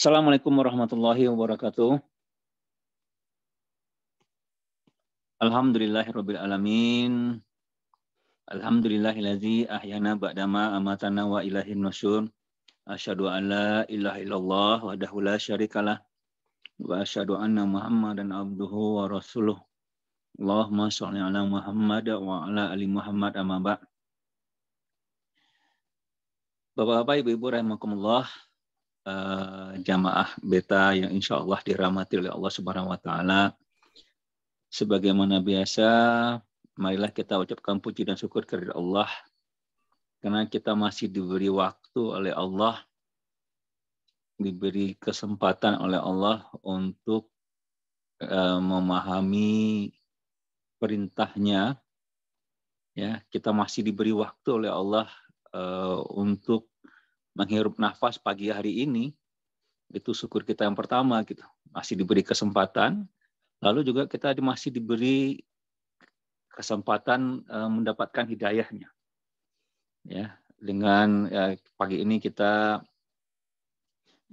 Assalamualaikum warahmatullahi wabarakatuh. Alhamdulillahirabbil alamin. Alhamdulillahillazi ahyana ba'dama amatana wa ilaihin nusyur. Asyhadu an la ilaha illallah wahdahu la syarikalah wa asyhadu anna Muhammadan abduhu wa rasuluh. Allahumma shalli ala Muhammad wa ala ali Muhammad amma ba'd. Bapak-bapak, Ibu-ibu rahimakumullah, jamaah beta yang insyaallah dirahmati oleh Allah Subhanahu wa taala. Sebagaimana biasa, marilah kita ucapkan puji dan syukur kepada Allah karena kita masih diberi waktu oleh Allah, diberi kesempatan oleh Allah untuk memahami perintahnya. Ya, kita masih diberi waktu oleh Allah untuk menghirup nafas pagi hari ini. Itu syukur kita yang pertama gitu. Masih diberi kesempatan. Lalu juga kita masih diberi kesempatan mendapatkan hidayahnya. Ya, dengan pagi ini kita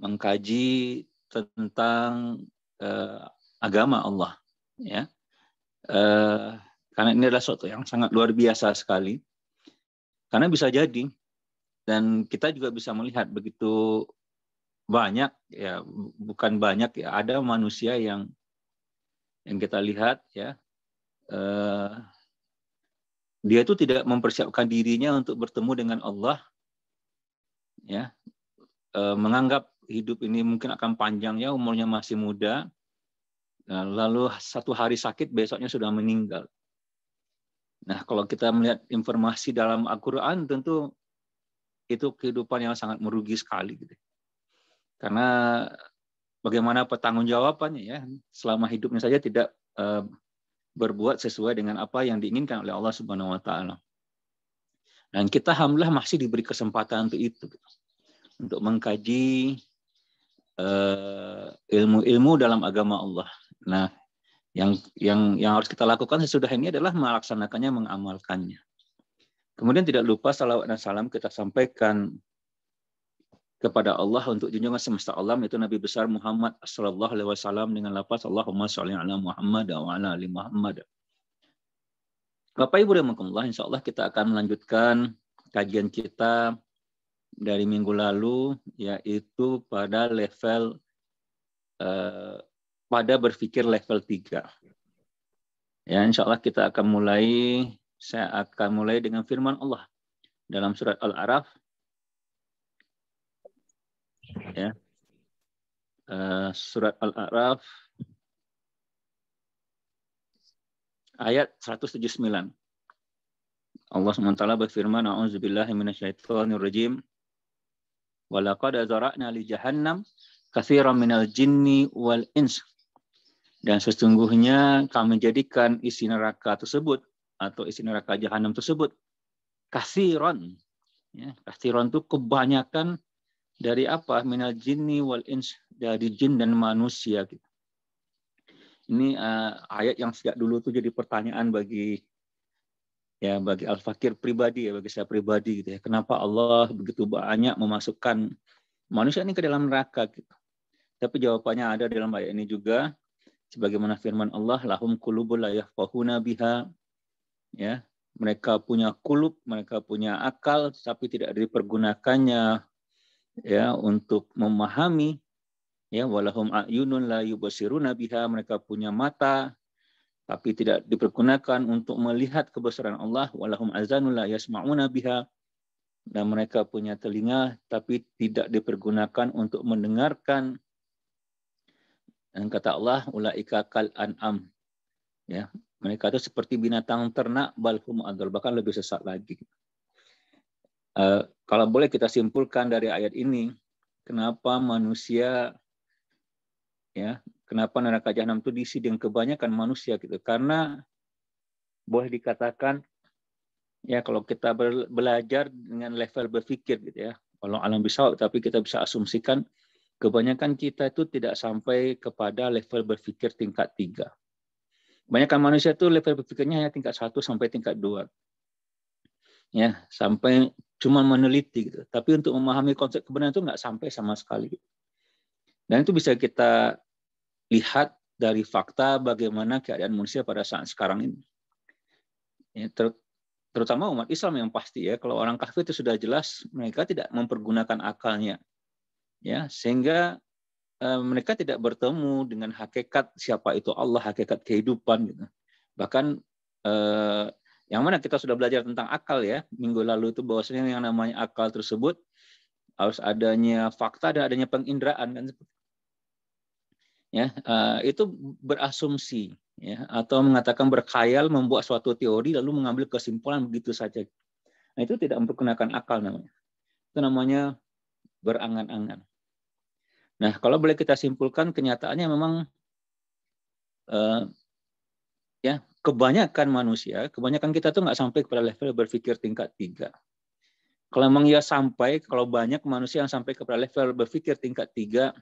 mengkaji tentang agama Allah. Ya, karena ini adalah sesuatu yang sangat luar biasa sekali. Karena bisa jadi, dan kita juga bisa melihat begitu banyak, ya bukan banyak ya, ada manusia yang kita lihat ya, dia itu tidak mempersiapkan dirinya untuk bertemu dengan Allah, ya, menganggap hidup ini mungkin akan panjang ya, umurnya masih muda, lalu satu hari sakit besoknya sudah meninggal. Nah, kalau kita melihat informasi dalam Al-Quran, tentu itu kehidupan yang sangat merugi sekali, gitu. Karena bagaimana pertanggungjawabannya ya, selama hidupnya saja tidak berbuat sesuai dengan apa yang diinginkan oleh Allah Subhanahu wa taala. Dan kita alhamdulillah masih diberi kesempatan untuk itu, untuk mengkaji ilmu-ilmu dalam agama Allah. Nah, yang harus kita lakukan sesudah ini adalah melaksanakannya, mengamalkannya. Kemudian tidak lupa salawat dan salam kita sampaikan kepada Allah untuk junjungan semesta alam, yaitu Nabi besar Muhammad sallallahu alaihi wasallam dengan lafaz Allahumma shalli ala Muhammad wa ala ali Muhammad. Bapak Ibu rahimakumullah, insyaallah kita akan melanjutkan kajian kita dari minggu lalu, yaitu pada level pada berpikir level 3. Ya, insyaallah kita akan saya akan mulai dengan firman Allah dalam surat Al-A'raf. Ya. Surat Al-A'raf ayat 179. Allah SWT berfirman, A'udzubillahi minasyaitonirrajim. Wa laqad zara'na li jahannam katsiran minal jinni wal ins. Dan sesungguhnya kami jadikan isi neraka tersebut atau isi neraka jahanam tersebut katsiran. Ya, katsiran itu kebanyakan dari apa? Minal jinni wal ins, dari jin dan manusia gitu. Ini ayat yang sejak dulu tuh jadi pertanyaan bagi Al-Fakir pribadi, ya, bagi saya pribadi gitu ya. Kenapa Allah begitu banyak memasukkan manusia ini ke dalam neraka gitu. Tapi jawabannya ada dalam ayat ini juga, sebagaimana firman Allah, lahum qulubun la yafqahuna biha. Ya, mereka punya kulub, mereka punya akal, tapi tidak dipergunakannya ya untuk memahami. Ya, walahum a'yunun la yubsiruna biha, mereka punya mata tapi tidak dipergunakan untuk melihat kebesaran Allah. Walahum azanun la yasma'una biha, dan mereka punya telinga tapi tidak dipergunakan untuk mendengarkan. Dan kata Allah, ulaika kal an'am. Ya, mereka itu seperti binatang ternak, balhum adol, bahkan lebih sesat lagi. Kalau boleh kita simpulkan dari ayat ini, kenapa manusia, ya, kenapa neraka jahanam itu diisi dengan kebanyakan manusia gitu? Karena boleh dikatakan, ya, kalau kita belajar dengan level berpikir gitu ya, kalau alam bisa, tapi kita bisa asumsikan kebanyakan kita itu tidak sampai kepada level berpikir tingkat 3. Kebanyakan manusia itu level berpikirnya hanya tingkat 1 sampai tingkat 2. Ya, sampai cuma meneliti gitu. Tapi untuk memahami konsep kebenaran itu nggak sampai sama sekali. Dan itu bisa kita lihat dari fakta bagaimana keadaan manusia pada saat sekarang ini. Ya, terutama umat Islam yang pasti ya, kalau orang kafir itu sudah jelas mereka tidak mempergunakan akalnya, ya, sehingga mereka tidak bertemu dengan hakikat siapa itu Allah, hakikat kehidupan gitu. Bahkan yang mana kita sudah belajar tentang akal ya minggu lalu itu, bahwasanya yang namanya akal tersebut harus adanya fakta dan adanya penginderaan kan, ya, itu berasumsi ya, atau mengatakan berkhayal, membuat suatu teori lalu mengambil kesimpulan begitu saja. Nah, itu tidak mempergunakan akal namanya. Itu namanya berangan-angan. Nah, kalau boleh kita simpulkan, kenyataannya memang ya kebanyakan manusia, kebanyakan kita tuh nggak sampai kepada level berpikir tingkat 3. Kalau memang ya sampai, kalau banyak manusia yang sampai kepada level berpikir tingkat 3,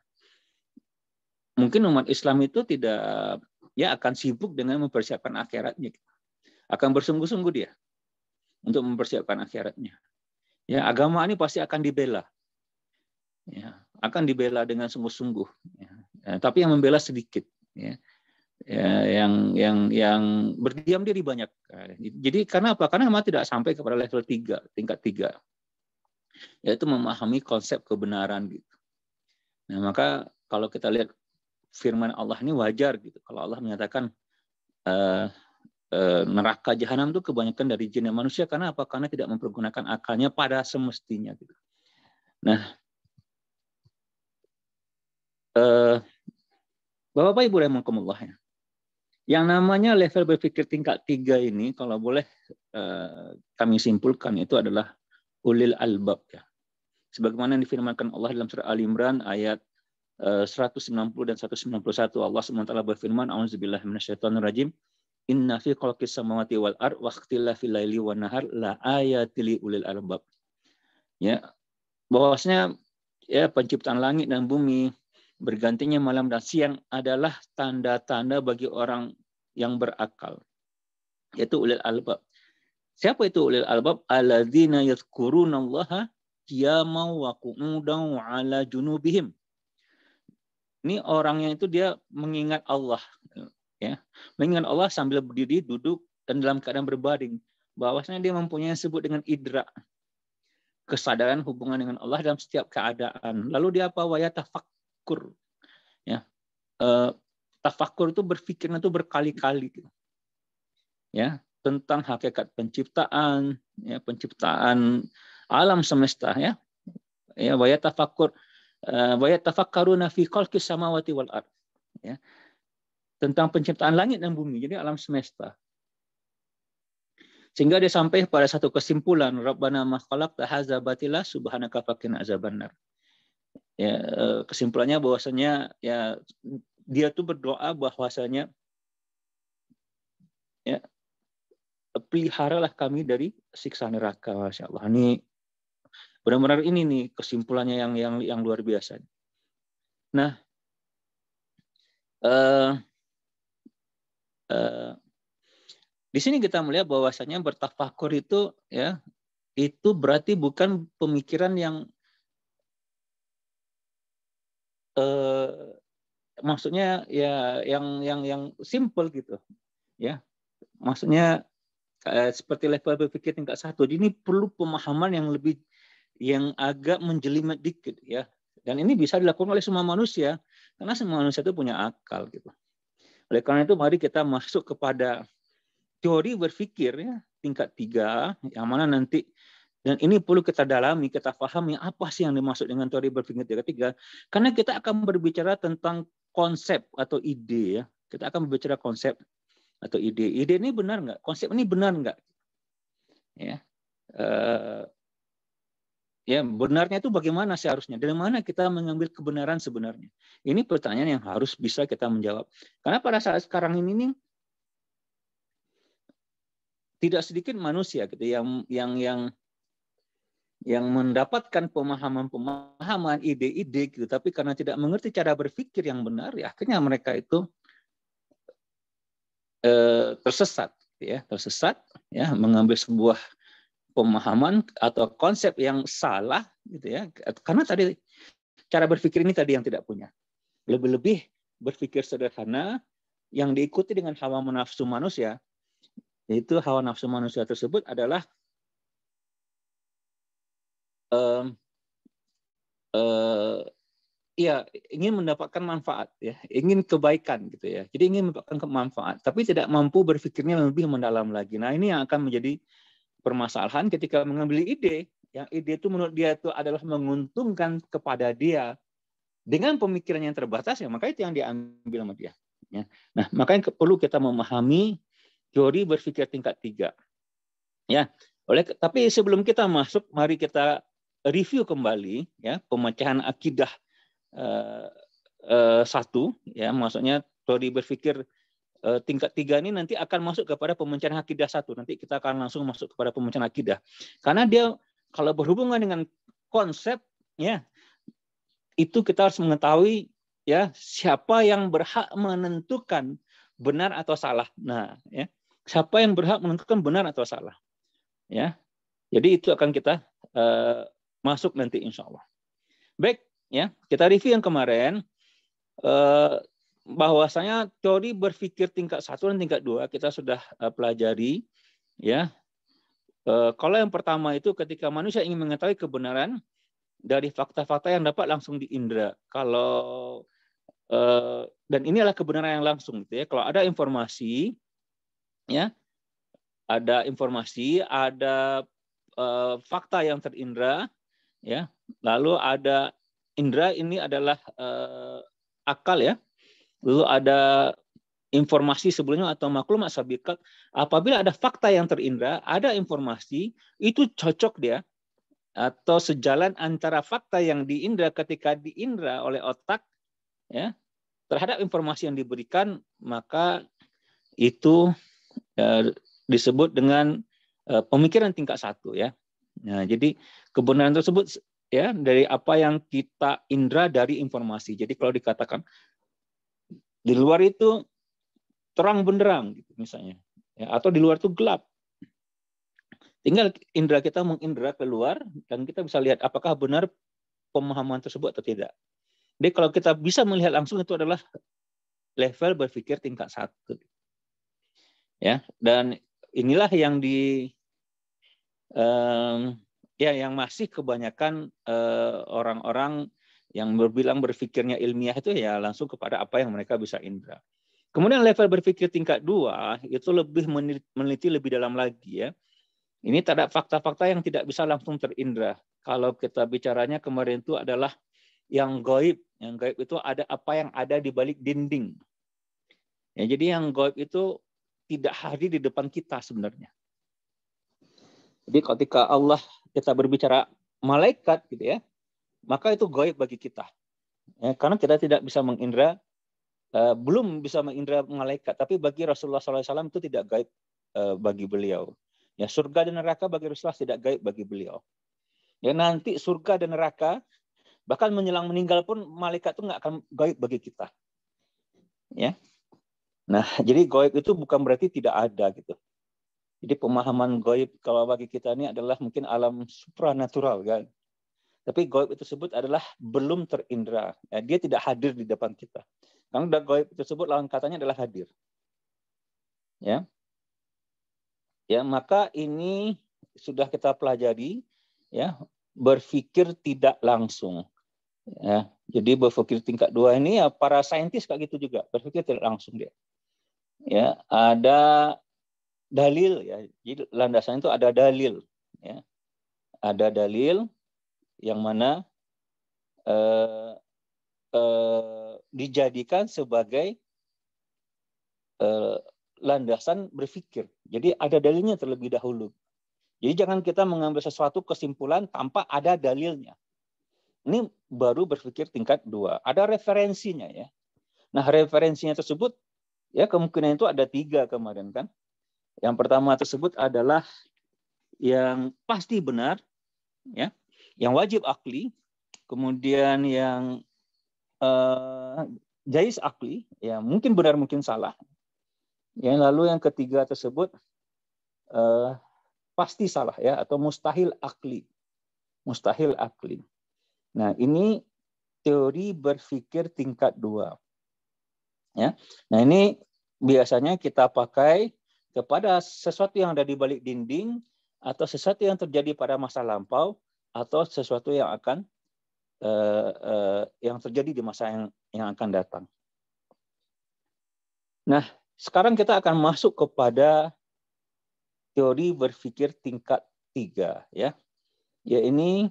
mungkin umat Islam itu tidak ya akan sibuk dengan mempersiapkan akhiratnya. Akan bersungguh-sungguh dia untuk mempersiapkan akhiratnya. Ya, agama ini pasti akan dibela. Ya, akan dibela dengan sungguh-sungguh. Ya. Tapi yang membela sedikit. Ya. Ya, yang berdiam diri banyak. Jadi karena apa? Karena memang tidak sampai kepada level 3, tingkat 3. Yaitu memahami konsep kebenaran gitu. Nah, maka kalau kita lihat firman Allah ini wajar gitu. Kalau Allah menyatakan neraka jahanam itu kebanyakan dari jin dan manusia, karena apa? Karena tidak mempergunakan akalnya pada semestinya gitu. Nah, Bapak Ibu rahimakumullah ya. Yang namanya level berpikir tingkat 3 ini, kalau boleh kami simpulkan, itu adalah ulil albab ya. Sebagaimana difirmankan Allah dalam surah Al Imran ayat 190 dan 191, Allah SWT berfirman, A'udzubillahi minasyaitonirrajim, Inna fi khalqis samawati wal ard wa ikhtilafil laili wan nahar la ayatil ulil albab. Ya, bahwasanya ya penciptaan langit dan bumi, bergantinya malam dan siang adalah tanda-tanda bagi orang yang berakal, yaitu ulil albab. Siapa itu ulil albab? Alladzina yadhkurunallaha qiyaman wa qu'udan wa 'ala junubihim. Ini orangnya itu dia mengingat Allah, ya, mengingat Allah sambil berdiri, duduk, dan dalam keadaan berbaring. Bahwasanya dia mempunyai yang disebut dengan idrak, kesadaran hubungan dengan Allah dalam setiap keadaan. Lalu dia apa? Wa yatafakkur. Ya. Tafakkur itu berpikirnya itu berkali-kali. Ya, tentang hakikat penciptaan, ya, penciptaan alam semesta ya. Ya, wa yatafakkur wa yatafakkaruna fi khalqis samawati wal ard. Ya. Tentang penciptaan langit dan bumi, jadi alam semesta. Sehingga dia sampai pada satu kesimpulan, Rabbana ma khalaqta hadza batila subhanaka faqina azabannar. Ya, kesimpulannya bahwasanya ya dia tuh berdoa bahwasanya ya peliharalah kami dari siksa neraka. Masya Allah. Ini benar-benar ini nih kesimpulannya yang luar biasa. Nah, di sini kita melihat bahwasanya bertafakur itu ya, itu berarti bukan pemikiran yang maksudnya ya yang simple gitu ya. Maksudnya seperti level berpikir tingkat 1. Ini perlu pemahaman yang agak menjelimet dikit ya. Dan ini bisa dilakukan oleh semua manusia karena semua manusia itu punya akal gitu. Oleh karena itu mari kita masuk kepada teori berpikir ya, tingkat 3 yang mana nanti, dan ini perlu kita dalami, kita pahami apa sih yang dimaksud dengan teori berpikir tingkat 3, karena kita akan berbicara tentang konsep atau ide ya. Kita akan berbicara konsep atau ide. Ide ini benar nggak? Konsep ini benar nggak? Ya. Ya, benarnya itu bagaimana seharusnya? Dari mana kita mengambil kebenaran sebenarnya? Ini pertanyaan yang harus bisa kita menjawab. Karena pada saat sekarang ini nih, tidak sedikit manusia gitu yang mendapatkan pemahaman ide-ide gitu, tapi karena tidak mengerti cara berpikir yang benar, ya akhirnya mereka itu tersesat ya, mengambil sebuah pemahaman atau konsep yang salah gitu ya, karena tadi cara berpikir ini tadi yang tidak punya. lebih-lebih berpikir sederhana yang diikuti dengan hawa nafsu manusia, yaitu hawa nafsu manusia tersebut adalah ya ingin mendapatkan manfaat, ya, ingin kebaikan gitu ya. Jadi ingin mendapatkan manfaat, tapi tidak mampu berpikirnya lebih mendalam lagi. Nah, ini yang akan menjadi permasalahan ketika mengambil ide. Yang ide itu menurut dia itu adalah menguntungkan kepada dia dengan pemikiran yang terbatas, ya maka itu yang diambil sama dia. Ya. Nah, makanya perlu kita memahami teori berpikir tingkat 3. Ya, tapi sebelum kita masuk, mari kita review kembali ya pemecahan akidah satu, ya maksudnya teori berpikir tingkat 3 ini nanti akan masuk kepada pemecahan akidah 1. Nanti kita akan langsung masuk kepada pemecahan akidah. Karena dia kalau berhubungan dengan konsep, ya itu kita harus mengetahui ya siapa yang berhak menentukan benar atau salah. Nah, ya siapa yang berhak menentukan benar atau salah. Ya, jadi itu akan kita masuk nanti insya Allah. Baik, ya kita review yang kemarin bahwasanya teori berpikir tingkat 1 dan tingkat 2 kita sudah pelajari. Ya, kalau yang pertama itu ketika manusia ingin mengetahui kebenaran dari fakta-fakta yang dapat langsung diindra. Kalau dan inilah kebenaran yang langsung gitu ya. Kalau ada informasi, ya ada informasi, ada fakta yang terindra, ya. Lalu ada indra ini adalah akal ya. Lalu ada informasi sebelumnya atau maklumat sabiqat. Apabila ada fakta yang terindra, ada informasi, itu cocok dia atau sejalan antara fakta yang diindra ketika diindra oleh otak ya terhadap informasi yang diberikan, maka itu disebut dengan pemikiran tingkat 1 ya. Nah, jadi kebenaran tersebut ya dari apa yang kita indra dari informasi. Jadi kalau dikatakan di luar itu terang benderang gitu misalnya, ya, atau di luar itu gelap. Tinggal indera kita mengindra keluar dan kita bisa lihat apakah benar pemahaman tersebut atau tidak. Jadi kalau kita bisa melihat langsung itu adalah level berpikir tingkat 1. Ya, dan inilah yang yang masih kebanyakan orang-orang yang berbilang berpikirnya ilmiah itu ya langsung kepada apa yang mereka bisa indra. Kemudian level berpikir tingkat 2 itu lebih meneliti lebih dalam lagi ya. Ini terhadap fakta-fakta yang tidak bisa langsung terindra. Kalau kita bicaranya kemarin itu adalah yang gaib. Yang gaib itu ada apa yang ada di balik dinding. Ya, jadi yang gaib itu tidak hadir di depan kita sebenarnya. Jadi ketika Allah kita berbicara malaikat gitu ya, maka itu gaib bagi kita. Ya, karena kita tidak bisa mengindra, belum bisa mengindra malaikat. Tapi bagi Rasulullah SAW itu tidak gaib bagi beliau. Ya, surga dan neraka bagi Rasulullah tidak gaib bagi beliau. Ya, nanti surga dan neraka bahkan menjelang meninggal pun malaikat itu nggak akan gaib bagi kita. Ya. Nah, jadi gaib itu bukan berarti tidak ada gitu. Jadi pemahaman gaib kalau bagi kita ini adalah mungkin alam supranatural kan. Tapi gaib tersebut adalah belum terindra. Ya, dia tidak hadir di depan kita. Karena gaib tersebut lawan katanya adalah hadir. Ya. Ya, maka ini sudah kita pelajari ya, berpikir tidak langsung. Ya, jadi berpikir tingkat 2 ini ya para saintis kayak gitu juga, berpikir tidak langsung dia. Ya, ada dalil ya. Jadi landasan itu ada dalil ya. Ada dalil yang mana dijadikan sebagai landasan berpikir. Jadi ada dalilnya terlebih dahulu. Jadi jangan kita mengambil sesuatu kesimpulan tanpa ada dalilnya. Ini baru berpikir tingkat 2. Ada referensinya ya. Nah referensinya tersebut ya kemungkinan itu ada 3 kemarin kan. Yang pertama tersebut adalah yang pasti benar, ya, yang wajib akli, kemudian yang jais akli, ya mungkin benar mungkin salah. Yang lalu yang ketiga tersebut pasti salah ya atau mustahil akli. Mustahil akli. Nah, ini teori berpikir tingkat 2. Ya. Nah, ini biasanya kita pakai kepada sesuatu yang ada di balik dinding, atau sesuatu yang terjadi pada masa lampau, atau sesuatu yang akan yang terjadi di masa yang akan datang. Nah, sekarang kita akan masuk kepada teori berpikir tingkat 3, ya. Ya, ini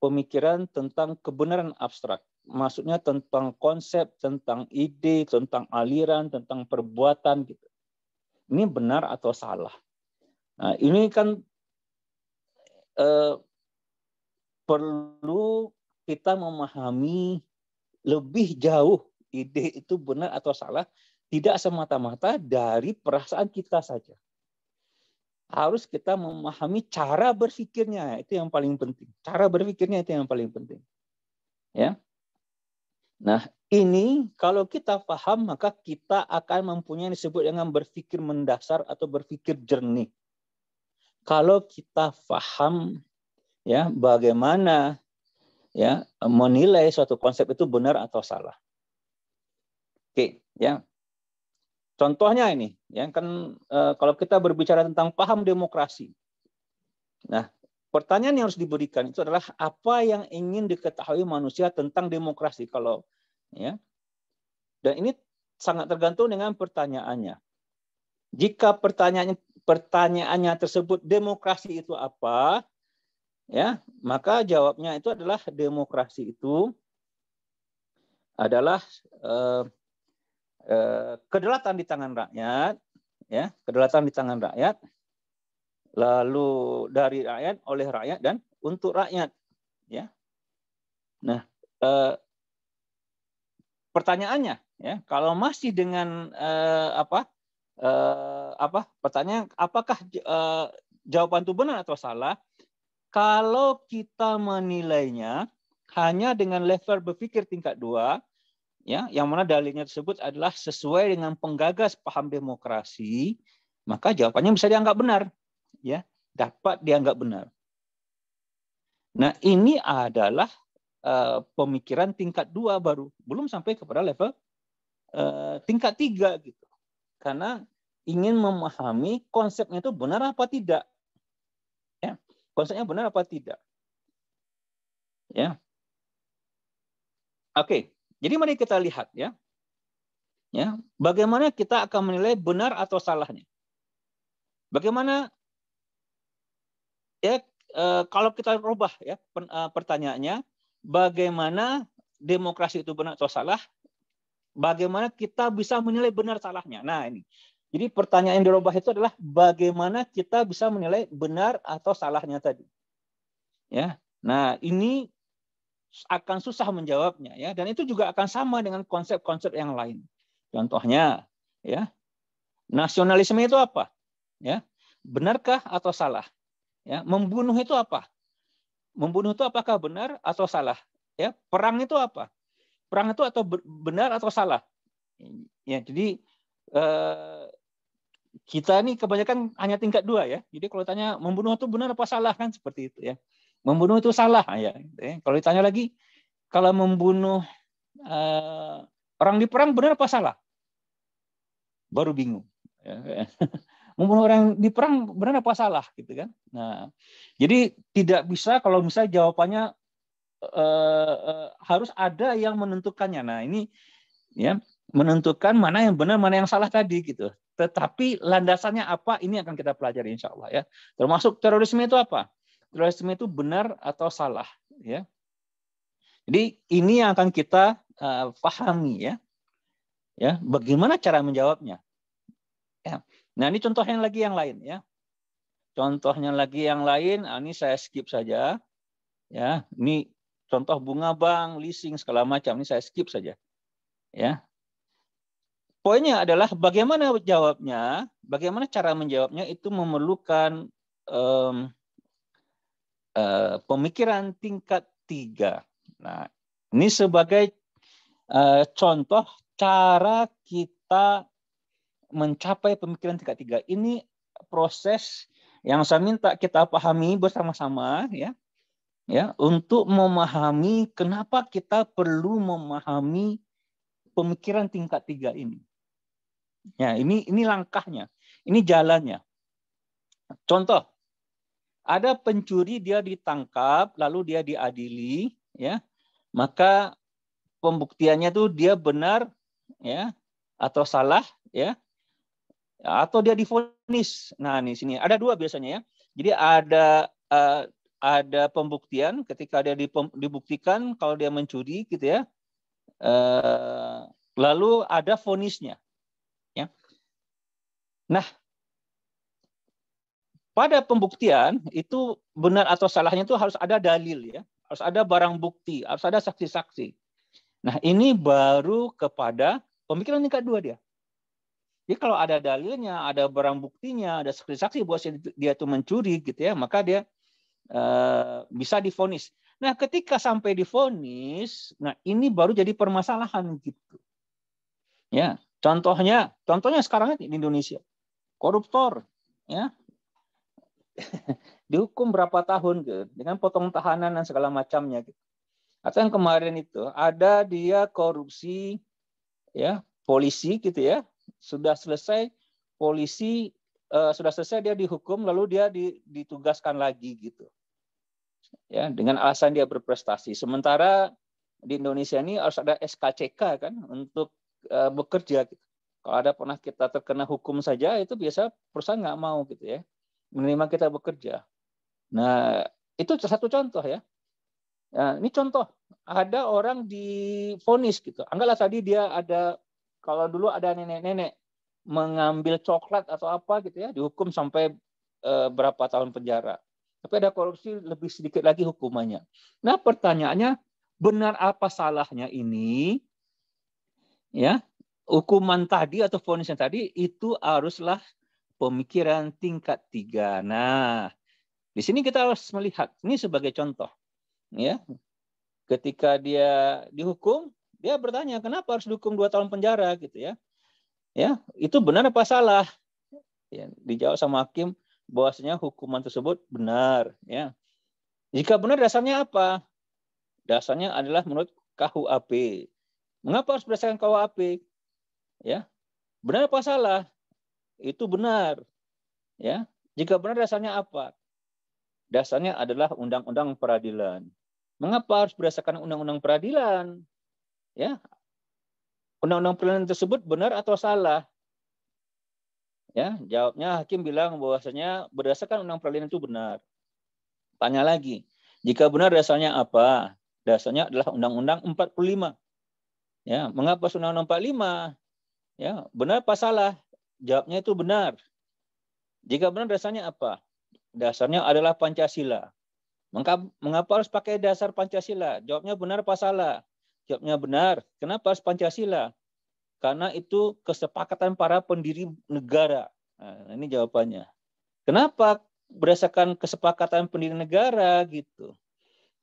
pemikiran tentang kebenaran abstrak. Maksudnya tentang konsep, tentang ide, tentang aliran, tentang perbuatan gitu. Ini benar atau salah. Nah, ini kan perlu kita memahami lebih jauh ide itu benar atau salah, tidak semata-mata dari perasaan kita saja. Harus kita memahami cara berpikirnya, itu yang paling penting. Cara berpikirnya itu yang paling penting. Ya. Nah, ini kalau kita paham, maka kita akan mempunyai yang disebut dengan berpikir mendasar atau berpikir jernih. Kalau kita paham ya bagaimana ya menilai suatu konsep itu benar atau salah. Oke, ya. Contohnya ini, ya kan kalau kita berbicara tentang paham demokrasi. Nah, pertanyaan yang harus diberikan itu adalah apa yang ingin diketahui manusia tentang demokrasi kalau ya. Dan ini sangat tergantung dengan pertanyaannya. Jika pertanyaannya tersebut demokrasi itu apa? Ya, maka jawabnya itu adalah demokrasi itu adalah kedaulatan di tangan rakyat, ya, kedaulatan di tangan rakyat, lalu dari rakyat, oleh rakyat, dan untuk rakyat, ya. Nah, pertanyaannya, ya, kalau masih dengan pertanyaan, apakah jawaban itu benar atau salah? Kalau kita menilainya hanya dengan level berpikir tingkat 2, ya, yang mana dalilnya tersebut adalah sesuai dengan penggagas paham demokrasi, maka jawabannya bisa dianggap benar, ya, dapat dianggap benar. Nah, ini adalah pemikiran tingkat 2 baru, belum sampai kepada level tingkat 3 gitu. Karena ingin memahami konsepnya itu benar apa tidak, ya, konsepnya benar apa tidak, ya. Oke. Jadi mari kita lihat ya, bagaimana kita akan menilai benar atau salahnya. Bagaimana ya kalau kita rubah ya pertanyaannya, bagaimana demokrasi itu benar atau salah? Bagaimana kita bisa menilai benar salahnya? Nah ini, jadi pertanyaan yang dirubah itu adalah bagaimana kita bisa menilai benar atau salahnya tadi. Ya, nah ini akan susah menjawabnya ya, dan itu juga akan sama dengan konsep-konsep yang lain. Contohnya ya, nasionalisme itu apa? Ya, benarkah atau salah? Ya, membunuh itu apa? Membunuh itu apakah benar atau salah? Ya, perang itu apa? Perang itu atau benar atau salah? Ya, jadi kita ini kebanyakan hanya tingkat 2 ya. Jadi kalau tanya membunuh itu benar apa salah kan seperti itu ya. Membunuh itu salah ya. Kalau ditanya lagi, kalau membunuh orang di perang benar apa salah? Baru bingung. Membunuh orang di perang benar apa salah gitu kan? Nah, jadi tidak bisa kalau misalnya jawabannya harus ada yang menentukannya. Nah, ini ya menentukan mana yang benar, mana yang salah tadi gitu. Tetapi landasannya apa? Ini akan kita pelajari insya Allah ya. Termasuk terorisme itu apa? Terorisme itu benar atau salah ya. Jadi ini yang akan kita pahami ya. Ya, bagaimana cara menjawabnya? Ya. Nah, ini contohnya lagi yang lain ya. Contohnya lagi yang lain, ini saya skip saja. Ya, ini contoh bunga bank, leasing segala macam ini saya skip saja. Ya. Poinnya adalah bagaimana jawabnya, bagaimana cara menjawabnya itu memerlukan pemikiran tingkat 3. Nah, ini sebagai contoh cara kita mencapai pemikiran tingkat 3. Ini proses yang saya minta kita pahami bersama-sama ya. Ya, untuk memahami kenapa kita perlu memahami pemikiran tingkat 3 ini. Ya, ini langkahnya, ini jalannya. Contoh, ada pencuri, dia ditangkap, lalu dia diadili, ya, maka pembuktiannya tuh dia benar, ya, atau salah, ya, atau dia divonis. Nah, di sini ada 2 biasanya, ya. Jadi ada pembuktian ketika dia dibuktikan kalau dia mencuri, gitu ya. Lalu ada vonisnya, ya. Nah, pada pembuktian itu benar atau salahnya itu harus ada dalil, ya, harus ada barang bukti, harus ada saksi-saksi. Nah, ini baru kepada pemikiran tingkat 2 dia. Jadi kalau ada dalilnya, ada barang buktinya, ada saksi-saksi bahwa dia itu mencuri, gitu ya, maka dia bisa divonis. Nah, ketika sampai divonis, nah ini baru jadi permasalahan, gitu. Ya, contohnya sekarang di Indonesia, koruptor, ya, dihukum berapa tahun gitu, dengan potong tahanan dan segala macamnya gitu. Atau yang kemarin itu ada dia korupsi, ya, polisi, gitu ya, sudah selesai polisi, sudah selesai dia dihukum, lalu dia ditugaskan lagi, gitu ya, dengan alasan dia berprestasi. Sementara di Indonesia ini harus ada SKCK kan untuk bekerja gitu. Kalau ada pernah kita terkena hukum saja, itu biasa perusahaan nggak mau, gitu ya, menerima kita bekerja. Nah, itu satu contoh, ya. Nah, ini contoh, ada orang divonis gitu. Anggaplah tadi dia ada, kalau dulu ada nenek-nenek mengambil coklat atau apa gitu ya, dihukum sampai berapa tahun penjara. Tapi ada korupsi lebih sedikit lagi hukumannya. Nah, pertanyaannya, benar apa salahnya ini? Ya, hukuman tadi atau vonisnya tadi itu haruslah pemikiran tingkat 3. Nah, di sini kita harus melihat ini sebagai contoh, ya. Ketika dia dihukum, dia bertanya, kenapa harus dihukum 2 tahun penjara, gitu ya. Ya, itu benar apa salah? Ya, dijawab sama hakim bahwasanya hukuman tersebut benar, ya. Jika benar, dasarnya apa? Dasarnya adalah menurut KUHP. Mengapa harus berdasarkan KUHP? Ya, benar apa salah? Itu benar, ya. Jika benar, dasarnya apa? Dasarnya adalah Undang-Undang Peradilan. Mengapa harus berdasarkan Undang-Undang Peradilan? Ya, Undang-Undang Peradilan tersebut benar atau salah? Ya, jawabnya hakim bilang bahwasanya berdasarkan Undang Peradilan itu benar. Tanya lagi, jika benar dasarnya apa? Dasarnya adalah Undang-Undang 45. Ya, mengapa Undang-Undang 45? Ya, benar apa salah? Jawabnya itu benar. Jika benar, dasarnya apa? Dasarnya adalah Pancasila. Mengapa harus pakai dasar Pancasila? Jawabnya benar apa salah? Jawabnya benar. Kenapa harus Pancasila? Karena itu kesepakatan para pendiri negara. Nah, ini jawabannya. Kenapa berdasarkan kesepakatan pendiri negara, gitu?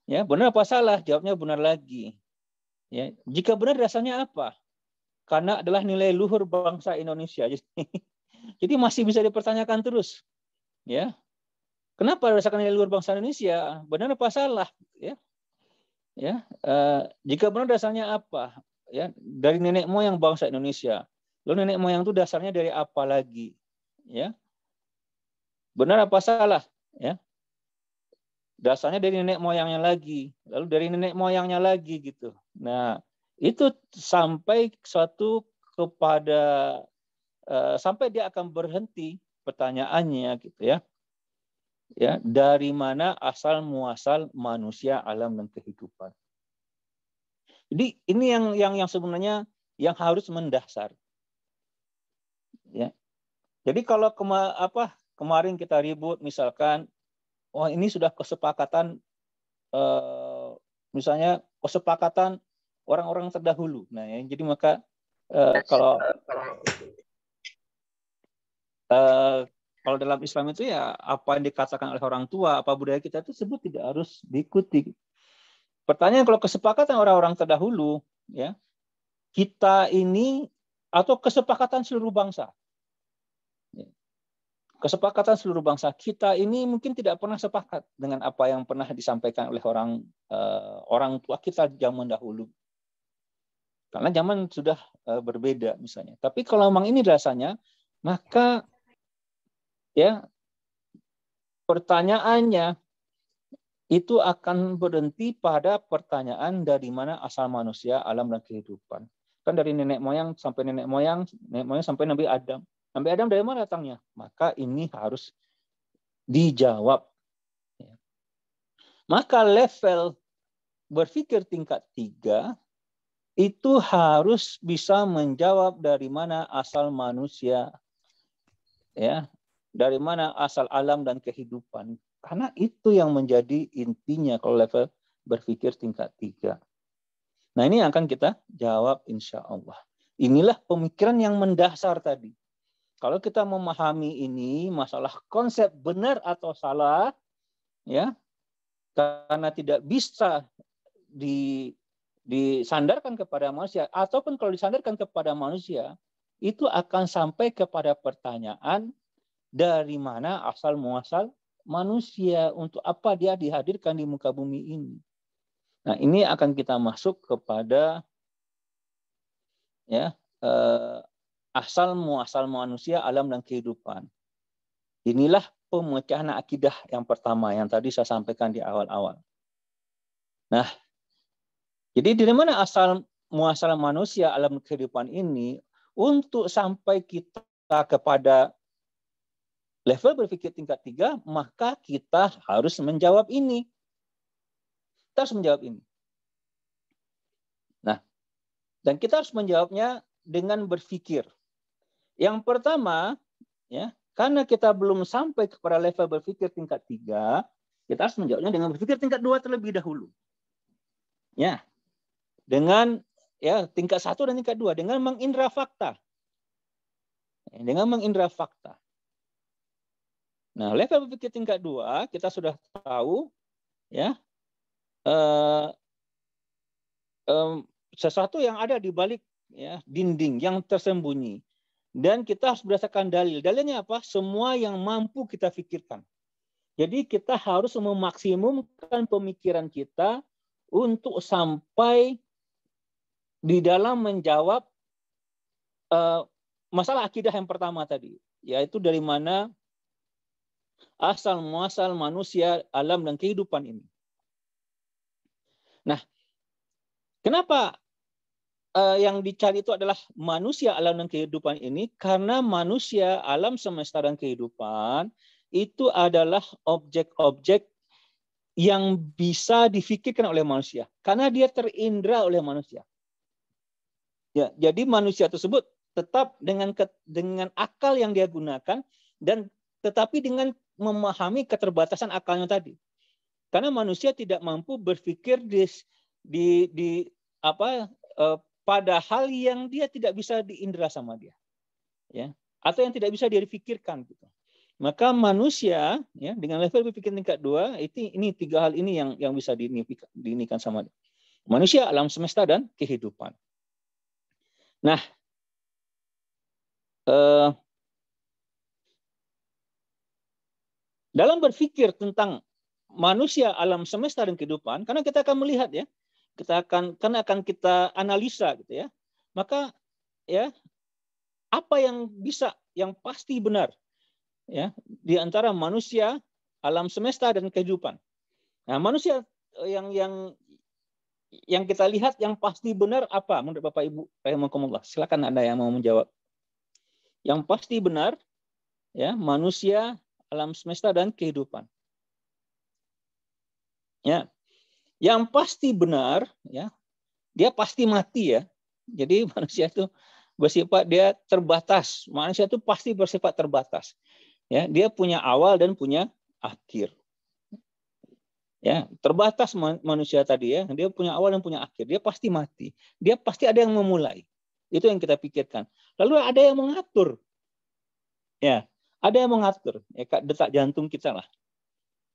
Ya, benar apa salah? Jawabnya benar lagi. Ya, jika benar, dasarnya apa? Karena adalah nilai luhur bangsa Indonesia. Jadi masih bisa dipertanyakan terus. Ya, kenapa berdasarkan nilai luhur bangsa Indonesia? Benar apa salah? Ya, jika benar, dasarnya apa? Ya, dari nenek moyang bangsa Indonesia. Lalu nenek moyang itu dasarnya dari apa lagi? Ya, benar apa salah? Ya, dasarnya dari nenek moyangnya lagi, lalu dari nenek moyangnya lagi, gitu. Nah, itu sampai suatu kepada sampai dia akan berhenti pertanyaannya, gitu ya. Ya, dari mana asal muasal manusia, alam dan kehidupan. Jadi ini yang sebenarnya yang harus mendasar. Ya. Jadi kalau kemarin kita ribut misalkan, oh ini sudah kesepakatan, misalnya kesepakatan orang-orang terdahulu. Nah, ya, jadi maka kalau dalam Islam itu ya apa yang dikatakan oleh orang tua, apa budaya kita itu sebut tidak harus diikuti. Pertanyaan, kalau kesepakatan orang-orang terdahulu, ya, kita ini atau kesepakatan seluruh bangsa. kesepakatan seluruh bangsa kita ini mungkin tidak pernah sepakat dengan apa yang pernah disampaikan oleh orang tua kita zaman dahulu. Karena zaman sudah berbeda misalnya. Tapi kalau memang ini dasarnya, maka ya pertanyaannya itu akan berhenti pada pertanyaan dari mana asal manusia, alam, dan kehidupan. Kan dari nenek moyang sampai nenek moyang sampai Nabi Adam. Nabi Adam dari mana datangnya? Maka ini harus dijawab. Maka level berpikir tingkat 3 itu harus bisa menjawab dari mana asal manusia, ya, dari mana asal alam dan kehidupan. Karena itu yang menjadi intinya kalau level berpikir tingkat 3. Nah, ini akan kita jawab insya Allah. Inilah pemikiran yang mendasar tadi. Kalau kita memahami ini, masalah konsep benar atau salah, ya, karena tidak bisa disandarkan kepada manusia, ataupun kalau disandarkan kepada manusia, itu akan sampai kepada pertanyaan dari mana asal muasal manusia, untuk apa dia dihadirkan di muka bumi ini. Nah, ini akan kita masuk kepada ya asal muasal manusia, alam, dan kehidupan. Inilah pemecahan akidah yang pertama yang tadi saya sampaikan di awal-awal. Nah, jadi dari mana asal muasal manusia, alam, dan kehidupan ini, untuk sampai kita kepada level berpikir tingkat 3, maka kita harus menjawab ini. Kita harus menjawab ini. Nah, dan kita harus menjawabnya dengan berpikir. Yang pertama, ya, karena kita belum sampai kepada level berpikir tingkat 3, kita harus menjawabnya dengan berpikir tingkat 2 terlebih dahulu. Ya. Dengan ya tingkat 1 dan tingkat 2 dengan mengindra fakta. Dengan mengindra fakta. Nah, level berpikir tingkat 2 kita sudah tahu ya sesuatu yang ada di balik ya dinding yang tersembunyi, dan kita harus berdasarkan dalil. Dalilnya apa? Semua yang mampu kita pikirkan. Jadi kita harus memaksimumkan pemikiran kita untuk sampai di dalam menjawab masalah akidah yang pertama tadi, yaitu dari mana asal muasal manusia, alam, dan kehidupan ini. Nah, kenapa yang dicari itu adalah manusia, alam, dan kehidupan ini? Karena manusia, alam semesta, dan kehidupan itu adalah objek-objek yang bisa difikirkan oleh manusia. Karena dia terindra oleh manusia. Ya, jadi manusia tersebut tetap dengan akal yang dia gunakan, dan tetapi dengan memahami keterbatasan akalnya tadi. Karena manusia tidak mampu berpikir pada hal yang dia tidak bisa diindra sama dia, ya, atau yang tidak bisa dia pikirkan gitu. Maka manusia ya dengan level berpikir tingkat 2 ini 3 hal ini yang bisa diinikan sama dia. Manusia, alam semesta, dan kehidupan. Nah, dalam berpikir tentang manusia, alam semesta, dan kehidupan, karena kita akan melihat ya, karena akan kita analisa gitu ya, maka ya apa yang pasti benar ya di antara manusia, alam semesta, dan kehidupan. Nah, manusia yang kita lihat yang pasti benar apa menurut Bapak Ibu rahimakumullah? Silakan Anda yang mau menjawab. Yang pasti benar ya manusia, alam semesta, dan kehidupan. Ya. Yang pasti benar ya, dia pasti mati ya. Jadi manusia itu bersifat dia terbatas. Manusia itu pasti bersifat terbatas. Ya, dia punya awal dan punya akhir. Ya, terbatas manusia tadi ya, dia punya awal dan punya akhir. Dia pasti mati. Dia pasti ada yang memulai. Itu yang kita pikirkan. Lalu ada yang mengatur. Ya, ada yang mengatur. Ya, detak jantung kita lah.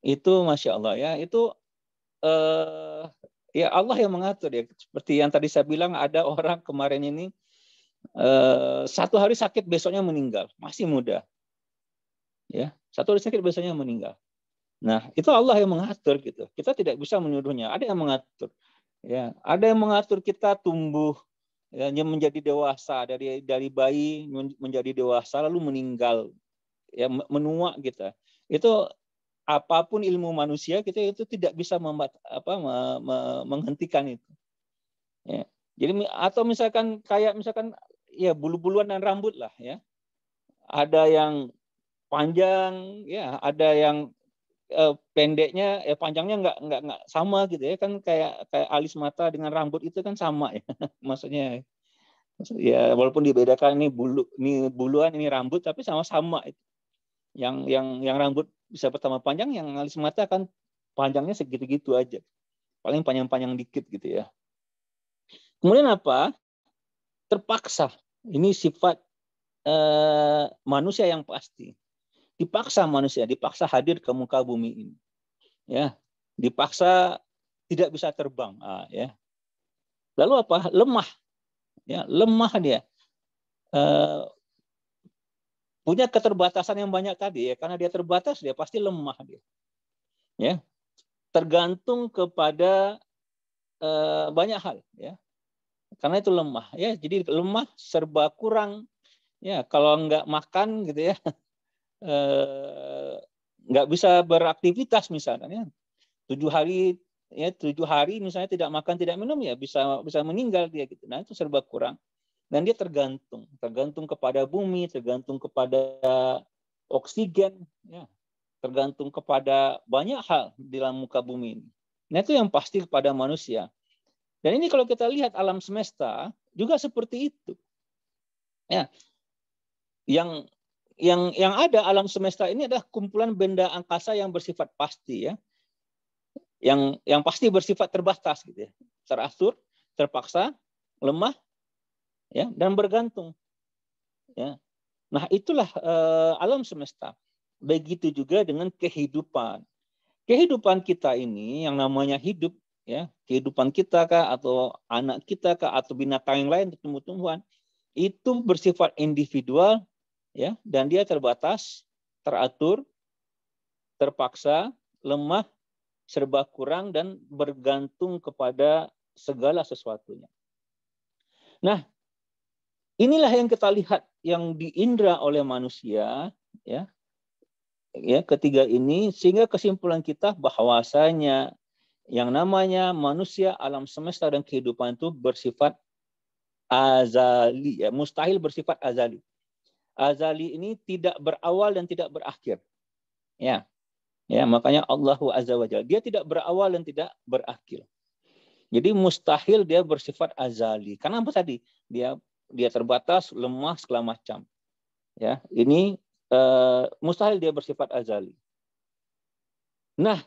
Itu Masya Allah ya, itu ya Allah yang mengatur ya. Seperti yang tadi saya bilang, ada orang kemarin ini 1 hari sakit, besoknya meninggal, masih muda. Ya, satu hari sakit biasanya meninggal. Nah, itu Allah yang mengatur gitu. Kita tidak bisa menyuruhnya. Ada yang mengatur. Ya, ada yang mengatur kita tumbuh ya, menjadi dewasa dari bayi menjadi dewasa lalu meninggal ya menua kita. Itu apapun ilmu manusia kita itu tidak bisa menghentikan itu. Ya. Jadi atau misalkan kayak misalkan ya bulu-buluan dan rambut lah ya. Ada yang panjang ya, ada yang pendeknya panjangnya nggak sama gitu ya, kan kayak alis mata dengan rambut itu kan sama ya. Maksudnya ya walaupun dibedakan ini buluan ini rambut tapi sama-sama itu. Yang rambut bisa pertama panjang, yang alis mata kan panjangnya segitu-gitu aja. Paling panjang-panjang dikit gitu ya. Kemudian apa? Terpaksa. Ini sifat manusia yang pasti. Dipaksa manusia, dipaksa hadir ke muka bumi ini. Ya, dipaksa tidak bisa terbang. Ya. Lalu apa? Lemah. Ya, lemah dia. Punya keterbatasan yang banyak tadi ya, karena dia terbatas dia pasti lemah dia. Ya. Tergantung kepada banyak hal ya. Karena itu lemah ya. Jadi lemah, serba kurang ya, kalau nggak makan gitu ya. Nggak bisa beraktivitas misalnya ya. 7 hari misalnya tidak makan tidak minum ya bisa meninggal dia gitu. Nah itu serba kurang. Dan dia tergantung kepada bumi, tergantung kepada oksigen, ya, tergantung kepada banyak hal di dalam muka bumi ini. Nah itu yang pasti kepada manusia. Dan ini kalau kita lihat alam semesta juga seperti itu. Ya, yang ada alam semesta ini adalah kumpulan benda angkasa yang bersifat pasti ya. Yang pasti bersifat terbatas gitu ya. Teratur, terpaksa, lemah, ya, dan bergantung. Ya. Nah, itulah alam semesta. Begitu juga dengan kehidupan. Kehidupan kita ini yang namanya hidup, ya, kehidupan kita kah atau anak kita kah atau binatang yang lain, tumbuh-tumbuhan, itu bersifat individual, ya, dan dia terbatas, teratur, terpaksa, lemah, serba kurang dan bergantung kepada segala sesuatunya. Nah, inilah yang kita lihat yang diindra oleh manusia, ya. Ya, ketiga ini sehingga kesimpulan kita bahwasanya yang namanya manusia, alam semesta dan kehidupan itu bersifat azali, ya, mustahil bersifat azali. Azali ini tidak berawal dan tidak berakhir. Ya. Ya, makanya Allahu Azza wa Jalla, dia tidak berawal dan tidak berakhir. Jadi mustahil dia bersifat azali. Karena apa tadi? Dia terbatas, lemah, segala macam. Ya, ini mustahil dia bersifat azali. Nah,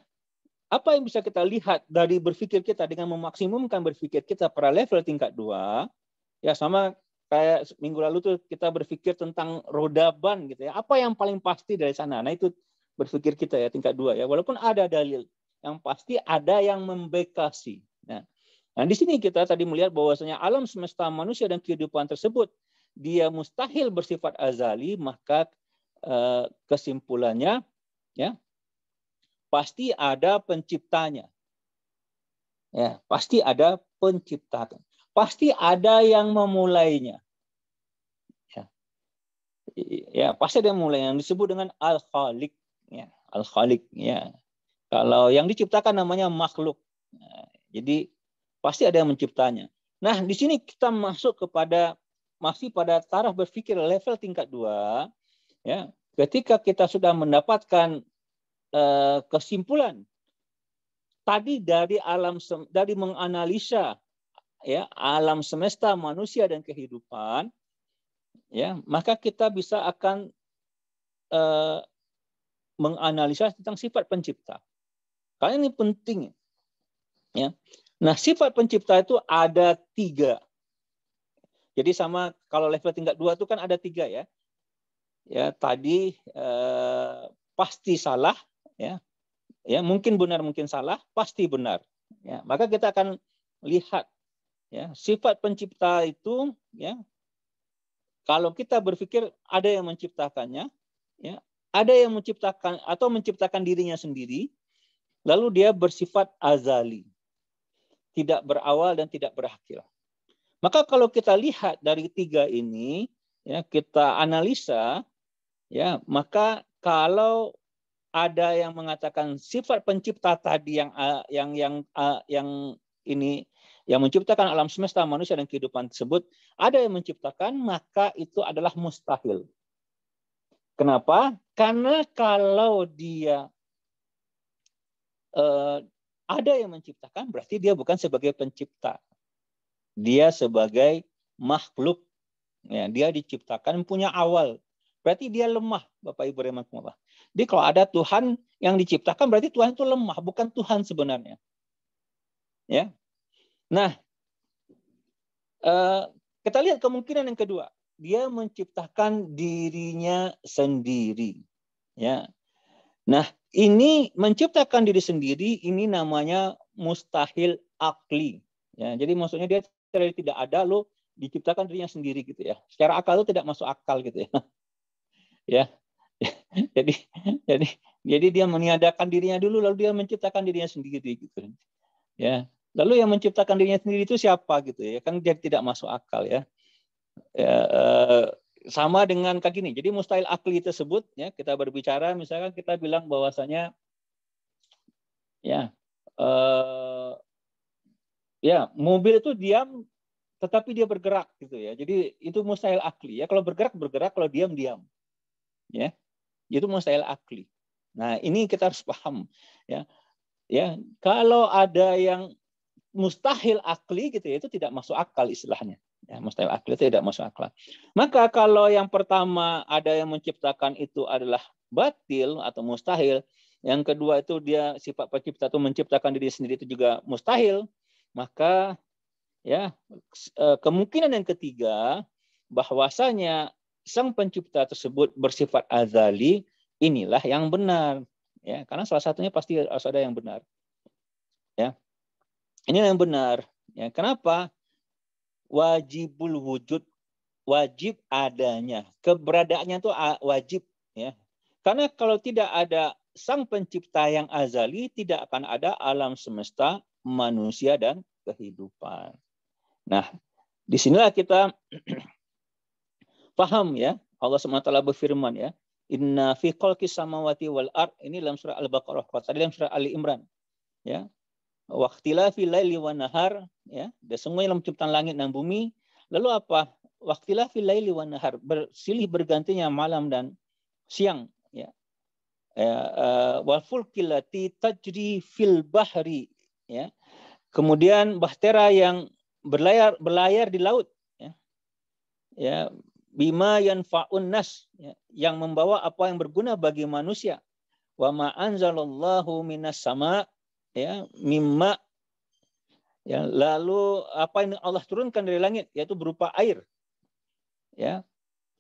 apa yang bisa kita lihat dari berpikir kita dengan memaksimumkan berpikir kita pada level tingkat 2, ya sama kayak minggu lalu tuh kita berpikir tentang roda ban gitu ya. Apa yang paling pasti dari sana? Nah, itu berpikir kita ya tingkat 2 ya. Walaupun ada dalil, yang pasti ada yang membekasi. Nah, di sini kita tadi melihat bahwasanya alam semesta manusia dan kehidupan tersebut dia mustahil bersifat azali, maka kesimpulannya ya pasti ada penciptanya. Ya, pasti ada penciptaan. Pasti ada yang memulainya. Ya, pasti ada yang mulai yang disebut dengan al-khaliq, ya, al-khaliq ya. Kalau yang diciptakan namanya makhluk. Nah, jadi pasti ada yang menciptanya. Nah, di sini kita masuk masih pada taraf berpikir level tingkat 2, ya. Ketika kita sudah mendapatkan kesimpulan tadi dari menganalisa ya alam semesta, manusia dan kehidupan, ya, maka kita bisa akan menganalisa tentang sifat pencipta. Karena ini penting. Ya. Nah, sifat pencipta itu ada 3. Jadi sama kalau level tingkat 2 itu kan ada 3 ya. Ya, tadi pasti salah, ya. Ya, mungkin benar, mungkin salah, pasti benar. Ya, maka kita akan lihat ya, sifat pencipta itu ya. Kalau kita berpikir ada yang menciptakannya, ya, ada yang menciptakan dirinya sendiri, lalu dia bersifat azali, tidak berawal dan tidak berakhir. Maka kalau kita lihat dari tiga ini, ya, kita analisa, ya, maka kalau ada yang mengatakan sifat pencipta tadi yang ini yang menciptakan alam semesta, manusia dan kehidupan tersebut, ada yang menciptakan, maka itu adalah mustahil. Kenapa? Karena kalau dia ada yang menciptakan, berarti dia bukan sebagai pencipta. Dia sebagai makhluk. Ya, dia diciptakan punya awal. Berarti dia lemah, Bapak Ibu rahimakumullah. Jadi kalau ada Tuhan yang diciptakan, berarti Tuhan itu lemah, bukan Tuhan sebenarnya. Ya. Nah, kita lihat kemungkinan yang kedua. Dia menciptakan dirinya sendiri. Ya. Nah, ini menciptakan diri sendiri, ini namanya mustahil akli. Ya, jadi maksudnya dia tidak ada, lo diciptakan dirinya sendiri gitu ya. Secara akal itu tidak masuk akal gitu ya. Ya. Jadi dia meniadakan dirinya dulu, lalu dia menciptakan dirinya sendiri gitu. Ya. Lalu yang menciptakan dirinya sendiri itu siapa gitu ya? Kan dia tidak masuk akal ya. Sama dengan kayak gini. Jadi mustahil akli tersebut ya, kita berbicara misalkan kita bilang bahwasanya ya mobil itu diam tetapi dia bergerak gitu ya. Jadi itu mustahil akli ya. Kalau bergerak, kalau diam. Ya. Itu mustahil akli. Nah, ini kita harus paham ya. Ya, kalau ada yang mustahil akli gitu ya, itu tidak masuk akal istilahnya. Ya, mustahil akli itu tidak masuk akal. Maka kalau yang pertama ada yang menciptakan itu adalah batil atau mustahil, yang kedua itu dia sifat pencipta itu menciptakan diri sendiri itu juga mustahil, maka ya kemungkinan yang ketiga bahwasanya sang pencipta tersebut bersifat azali, inilah yang benar. Ya, karena salah satunya pasti harus ada yang benar. Ya. Ini yang benar. Ya, kenapa? Wajibul wujud, wajib adanya. Keberadaannya itu wajib. Ya. Karena kalau tidak ada sang pencipta yang azali, tidak akan ada alam semesta, manusia, dan kehidupan. Nah, disinilah kita paham ya. Allah SWT berfirman ya. Inna fi khalqis samawati wal ard, ini dalam surah Al-Baqarah, tadi dalam surah Ali Imran. Ya. Waqtilafi laili wan nahar, ya. Dan semuanya dalam penciptaan langit dan bumi. Lalu apa? Waqtilafi laili wan nahar, bersilih bergantinya malam dan siang, ya. Wal fulkil lati tajri fil bahri, ya. Kemudian bahtera yang berlayar di laut, ya. Ya, bima yanfa'un nas, ya, yang membawa apa yang berguna bagi manusia. Wa ma anzalallahu minas sama, ya, mimma, ya, lalu apa yang Allah turunkan dari langit yaitu berupa air, ya,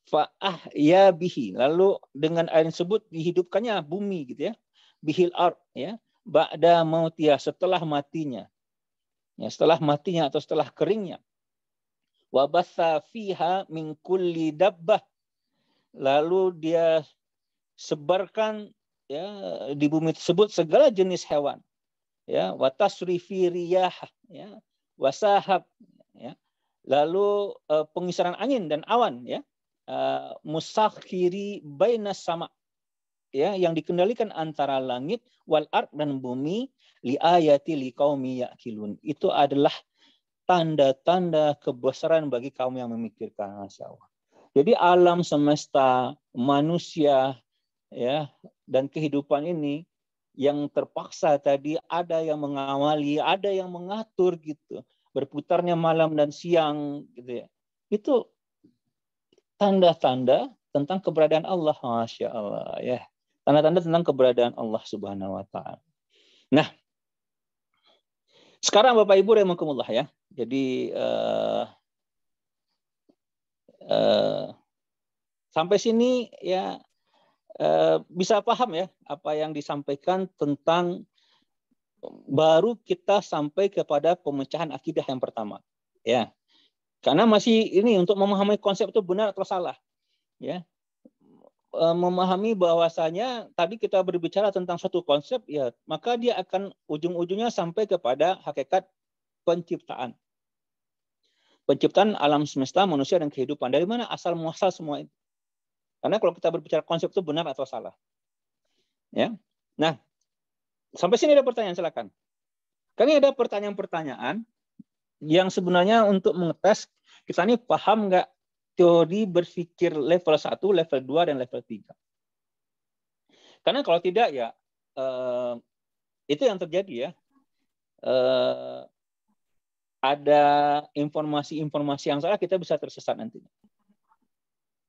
fa'ahya bihi, lalu dengan air tersebut dihidupkannya bumi gitu ya, bihil ard, ya, ba'da mautiyah, setelah matinya, ya, setelah matinya atau setelah keringnya. Wa batha fiha min kulli dabbah, lalu dia sebarkan ya di bumi tersebut segala jenis hewan, ya, wa tasrifi riyah, ya, wasahab, ya, lalu pengisaran angin dan awan, ya, musakhiri bainas sama, ya, yang dikendalikan antara langit wal ard dan bumi, li ayati liqaumi yaqilun, itu adalah tanda-tanda kebesaran bagi kaum yang memikirkan. Masya Allah. Jadi alam semesta, manusia, ya, dan kehidupan ini yang terpaksa tadi ada yang mengawali, ada yang mengatur gitu, berputarnya malam dan siang gitu ya. Itu tanda-tanda tentang keberadaan Allah, Masya Allah, ya. Tanda-tanda tentang keberadaan Allah Subhanahu wa taala. Nah, sekarang Bapak Ibu rahimakumullah ya. Jadi sampai sini ya bisa paham ya apa yang disampaikan tentang, baru kita sampai kepada pemecahan akidah yang pertama. Ya. Karena masih ini untuk memahami konsep itu benar atau salah. Ya. memahami bahwasanya tadi kita berbicara tentang suatu konsep, ya, maka dia akan ujung-ujungnya sampai kepada hakikat penciptaan. Penciptaan alam semesta, manusia, dan kehidupan. Dari mana asal muasal semua itu? Karena kalau kita berbicara konsep itu benar atau salah. Ya. Nah, sampai sini ada pertanyaan, silakan. Karena ada pertanyaan-pertanyaan yang sebenarnya untuk mengetes kita ini paham nggak teori berpikir level 1, level 2, dan level 3. Karena kalau tidak ya itu yang terjadi ya. Ada informasi-informasi yang salah, kita bisa tersesat nanti.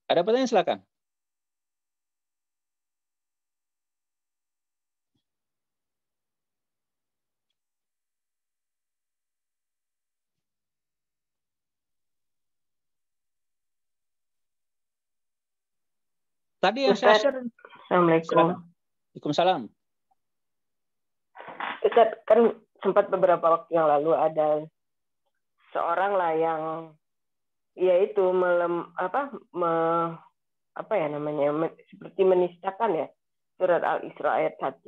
Ada pertanyaan, silakan. Tadi yang saya share. Assalamualaikum. Waalaikumsalam. Ustaz, kan sempat beberapa waktu yang lalu ada seorang lah yang yaitu seperti menistakan ya surat Al-Isra ayat 1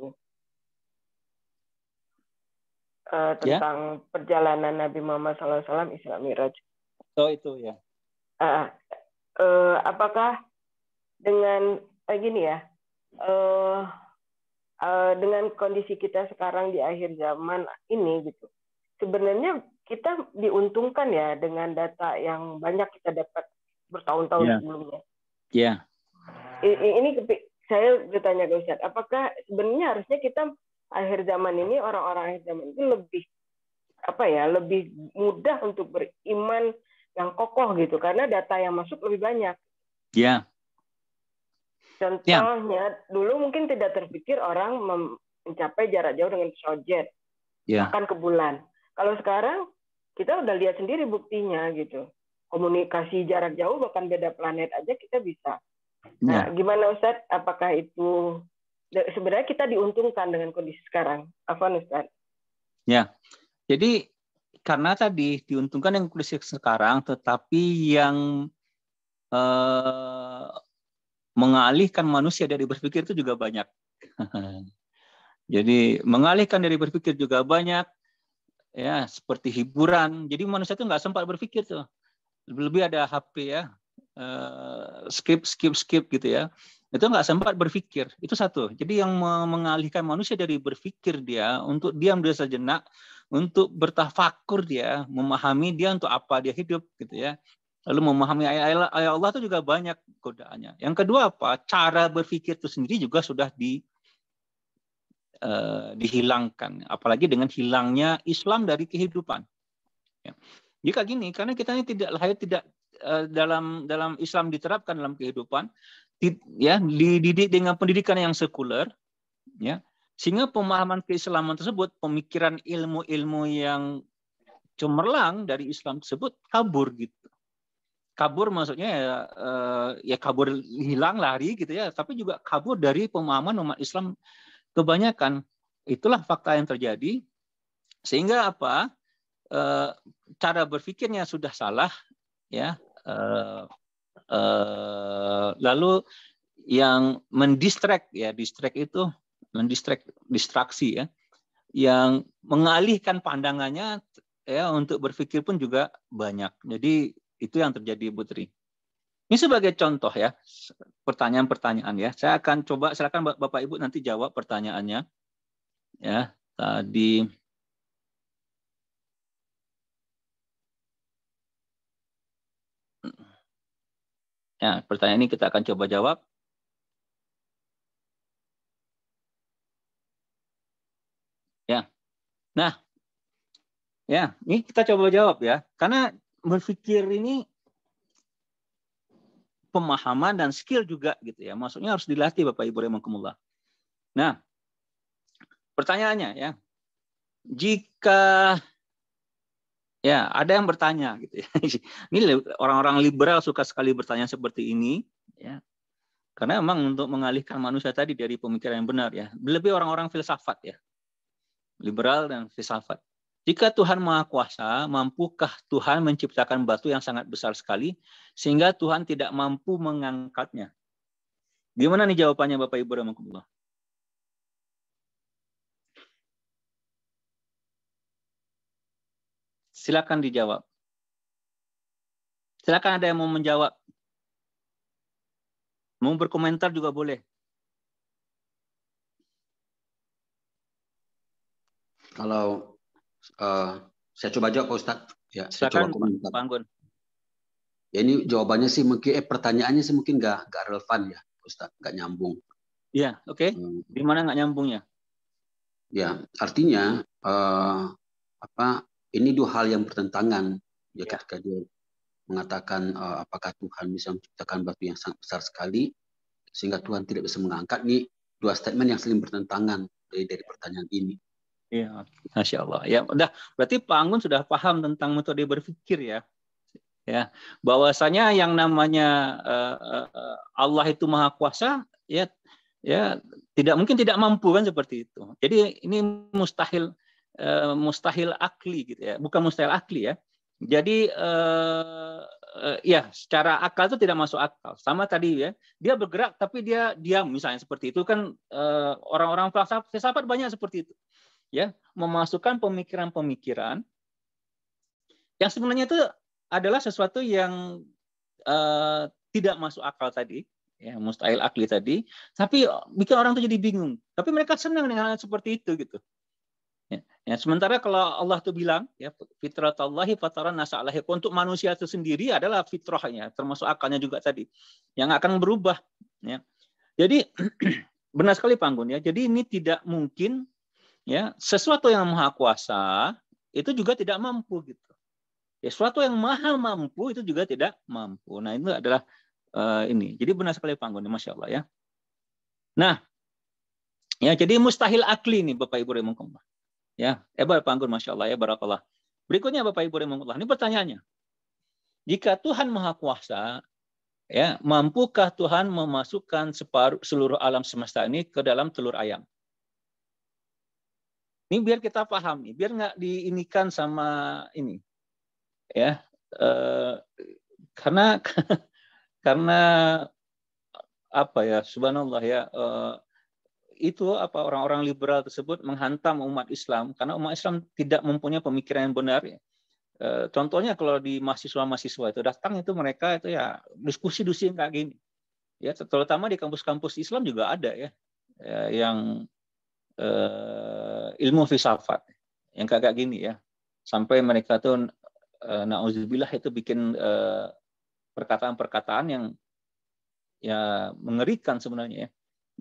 tentang perjalanan Nabi Muhammad SAW Isra Mi'raj. Oh itu ya. Apakah dengan gini ya, dengan kondisi kita sekarang di akhir zaman ini gitu, sebenarnya kita diuntungkan ya dengan data yang banyak kita dapat bertahun-tahun sebelumnya. Iya. Ini saya bertanya ke Ustaz, apakah sebenarnya harusnya kita akhir zaman ini, orang-orang akhir zaman itu lebih mudah untuk beriman yang kokoh gitu, karena data yang masuk lebih banyak. Iya. Contohnya, dulu mungkin tidak terpikir orang mencapai jarak jauh dengan pesawat jet, bahkan ke bulan. Kalau sekarang, kita udah lihat sendiri buktinya gitu. Komunikasi jarak jauh, bahkan beda planet aja kita bisa. Nah, gimana Ustaz? Apakah itu sebenarnya kita diuntungkan dengan kondisi sekarang? Afwan Ustaz. Ya, jadi karena tadi diuntungkan dengan kondisi sekarang, tetapi yang mengalihkan manusia dari berpikir itu juga banyak. Jadi mengalihkan dari berpikir juga banyak, ya seperti hiburan. Jadi manusia itu nggak sempat berpikir tuh. Lebih ada HP ya, skip gitu ya. Itu nggak sempat berpikir. Itu satu. Jadi yang mengalihkan manusia dari berpikir dia untuk diam dulu sejenak, untuk bertafakur dia, memahami dia untuk apa dia hidup gitu ya. Lalu memahami ayat Allah itu juga banyak godaannya. Yang kedua apa? Cara berpikir itu sendiri juga sudah dihilangkan. Apalagi dengan hilangnya Islam dari kehidupan. Ya. Jika gini, karena kita ini tidak dalam Islam diterapkan dalam kehidupan, ya dididik dengan pendidikan yang sekuler, ya sehingga pemahaman keislaman tersebut, pemikiran ilmu-ilmu yang cemerlang dari Islam tersebut kabur gitu. Kabur maksudnya ya kabur, hilang, lari gitu ya, tapi juga kabur dari pemahaman umat Islam kebanyakan. Itulah fakta yang terjadi, sehingga apa, cara berpikirnya sudah salah ya, lalu yang distraksi ya, yang mengalihkan pandangannya ya untuk berpikir pun juga banyak. Jadi itu yang terjadi, Bu Tri. Ini sebagai contoh ya, pertanyaan-pertanyaan ya. Saya akan coba, silakan Bapak Ibu nanti jawab pertanyaannya. Ya, tadi ya, pertanyaan ini kita akan coba jawab. Ya. Nah, ya, ini kita coba jawab ya. Karena berpikir ini pemahaman dan skill juga gitu ya. Maksudnya harus dilatih Bapak Ibu rahimakumullah. Nah, pertanyaannya ya. Jika ya ada yang bertanya gitu ya. Ini orang-orang liberal suka sekali bertanya seperti ini ya. Karena memang untuk mengalihkan manusia tadi dari pemikiran yang benar ya. Lebih orang-orang filsafat ya. Liberal dan filsafat. Jika Tuhan Maha Kuasa, mampukah Tuhan menciptakan batu yang sangat besar sekali sehingga Tuhan tidak mampu mengangkatnya? Gimana nih jawabannya Bapak Ibu rahimakumullah? Silakan dijawab. Silakan ada yang mau menjawab. Mau berkomentar juga boleh. Kalau saya coba jawab Pak Ustadz. Ya, silakan saya coba komentar. Pak Anggun. Ya ini jawabannya sih mungkin pertanyaannya sih mungkin nggak relevan ya Ustadz, nggak nyambung. Iya, oke. Di mana nggak nyambungnya? Ya, artinya ini dua hal yang bertentangan. Ya, ketika dia mengatakan apakah Tuhan bisa menciptakan batu yang sangat besar sekali sehingga Tuhan tidak bisa mengangkat, nih dua statement yang saling bertentangan dari pertanyaan ini. Iya, Masya Allah. Ya, udah. Berarti Pak Anggun sudah paham tentang metode berpikir ya. Ya, bahwasanya yang namanya Allah itu Maha Kuasa, ya tidak mungkin tidak mampu kan seperti itu. Jadi ini mustahil akli gitu ya, bukan mustahil akli ya. Jadi ya secara akal itu tidak masuk akal. Sama tadi ya, dia bergerak tapi dia diam misalnya seperti itu kan, orang-orang filsafat banyak seperti itu. Ya, memasukkan pemikiran-pemikiran yang sebenarnya itu adalah sesuatu yang tidak masuk akal tadi, ya, mustahil akli tadi, tapi bikin orang itu jadi bingung. Tapi mereka senang dengan hal seperti itu gitu. Ya, sementara kalau Allah itu bilang, ya, fitratallahi fataran nasa alaihi, untuk manusia itu sendiri adalah fitrahnya, termasuk akalnya juga tadi, yang akan berubah. Ya. Jadi benar sekali Pak Anggun ya. Jadi ini tidak mungkin, ya, sesuatu yang maha kuasa itu juga tidak mampu gitu. Ya, sesuatu yang maha mampu itu juga tidak mampu. Nah, itu adalah ini. Jadi benar sekali Pak Anggun, Masya Allah ya. Nah, ya jadi mustahil akli nih Bapak Ibu rahimakumullah. Ya, hebat Pak Anggun, Masya Allah ya, barakallah. Berikutnya Bapak Ibu rahimakumullah, ini pertanyaannya. Jika Tuhan Maha Kuasa, ya, mampukah Tuhan memasukkan seluruh alam semesta ini ke dalam telur ayam? Ini biar kita paham nih, biar nggak diinikan sama ini. Ya, karena apa ya, subhanallah ya, itu orang-orang liberal tersebut menghantam umat Islam karena umat Islam tidak mempunyai pemikiran yang benar ya. Contohnya kalau di mahasiswa itu datang itu mereka itu ya diskusi kayak gini. Ya, terutama di kampus-kampus Islam juga ada ya, yang ilmu filsafat yang kayak gini ya. Sampai mereka tuh nauzubillah itu bikin perkataan-perkataan yang ya mengerikan sebenarnya ya.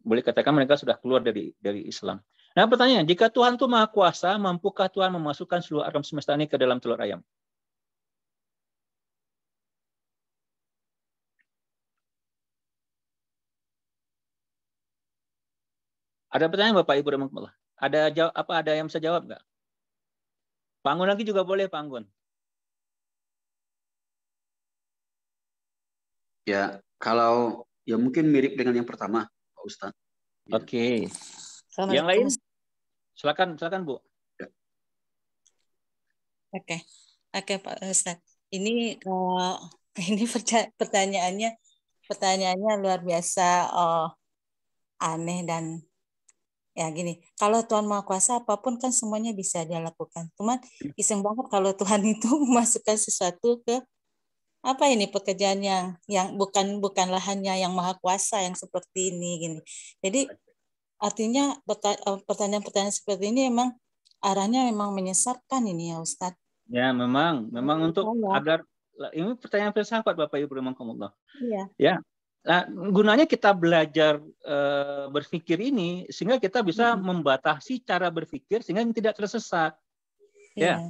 Boleh katakan mereka sudah keluar dari Islam. Nah, pertanyaan, jika Tuhan itu Maha Kuasa, mampukah Tuhan memasukkan seluruh alam semesta ini ke dalam telur ayam? Ada pertanyaan Bapak Ibu rahimakumullah? Ada yang bisa jawab nggak? Pak Anggun lagi juga boleh, Pak Anggun. Ya, kalau ya mungkin mirip dengan yang pertama, Pak Ustadz. Ya. Oke. Yang lain? Silakan Bu. Ya. Oke, Pak Ustadz. Ini pertanyaannya luar biasa aneh dan ya gini. Kalau Tuhan Maha Kuasa apapun kan semuanya bisa dia lakukan. Cuman iseng banget kalau Tuhan itu memasukkan sesuatu ke apa ini pekerjaan yang bukanlah hanya yang Maha Kuasa yang seperti ini gini. Jadi artinya pertanyaan-pertanyaan seperti ini memang arahnya memang menyesatkan ini ya Ustadz. Ya memang untuk agar ini pertanyaan filsafat Bapak Ibu rahimakumullah. Iya. Ya. Nah, gunanya kita belajar berpikir ini sehingga kita bisa membatasi cara berpikir sehingga tidak tersesat. Ya.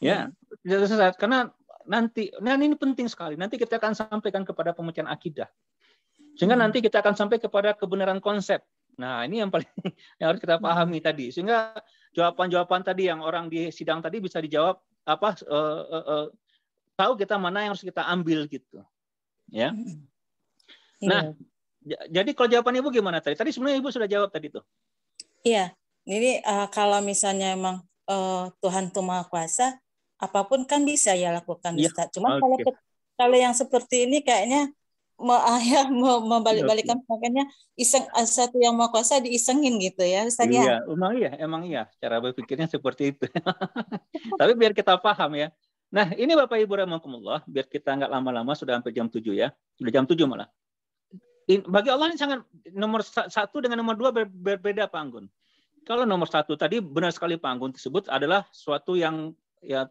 Ya, tidak tersesat karena nanti ini penting sekali. Nanti kita akan sampaikan kepada pemecahan akidah. Sehingga nanti kita akan sampai kepada kebenaran konsep. Nah, ini yang paling yang harus kita pahami tadi. Sehingga jawaban-jawaban tadi yang orang di sidang tadi bisa dijawab tahu kita mana yang harus kita ambil gitu. Ya. Nah, jadi kalau jawaban Ibu gimana tadi? Tadi sebenarnya Ibu sudah jawab tadi tuh. Iya. Jadi kalau misalnya emang Tuhan itu Maha Kuasa, apapun kan bisa ya lakukan Ustaz. Cuma kalau yang seperti ini kayaknya membalik-balikan makanya iseng satu yang Maha Kuasa diisengin gitu ya Ustaz ya. Emang iya cara berpikirnya seperti itu. Tapi biar kita paham ya. Nah, ini Bapak Ibu rahimakumullah, biar kita nggak lama-lama, sudah sampai jam 7 ya. Sudah jam 7 malah. Bagi Allah ini sangat nomor 1 dengan nomor 2 berbeda Pak Anggun. Kalau nomor 1 tadi benar sekali Pak Anggun tersebut adalah suatu yang ya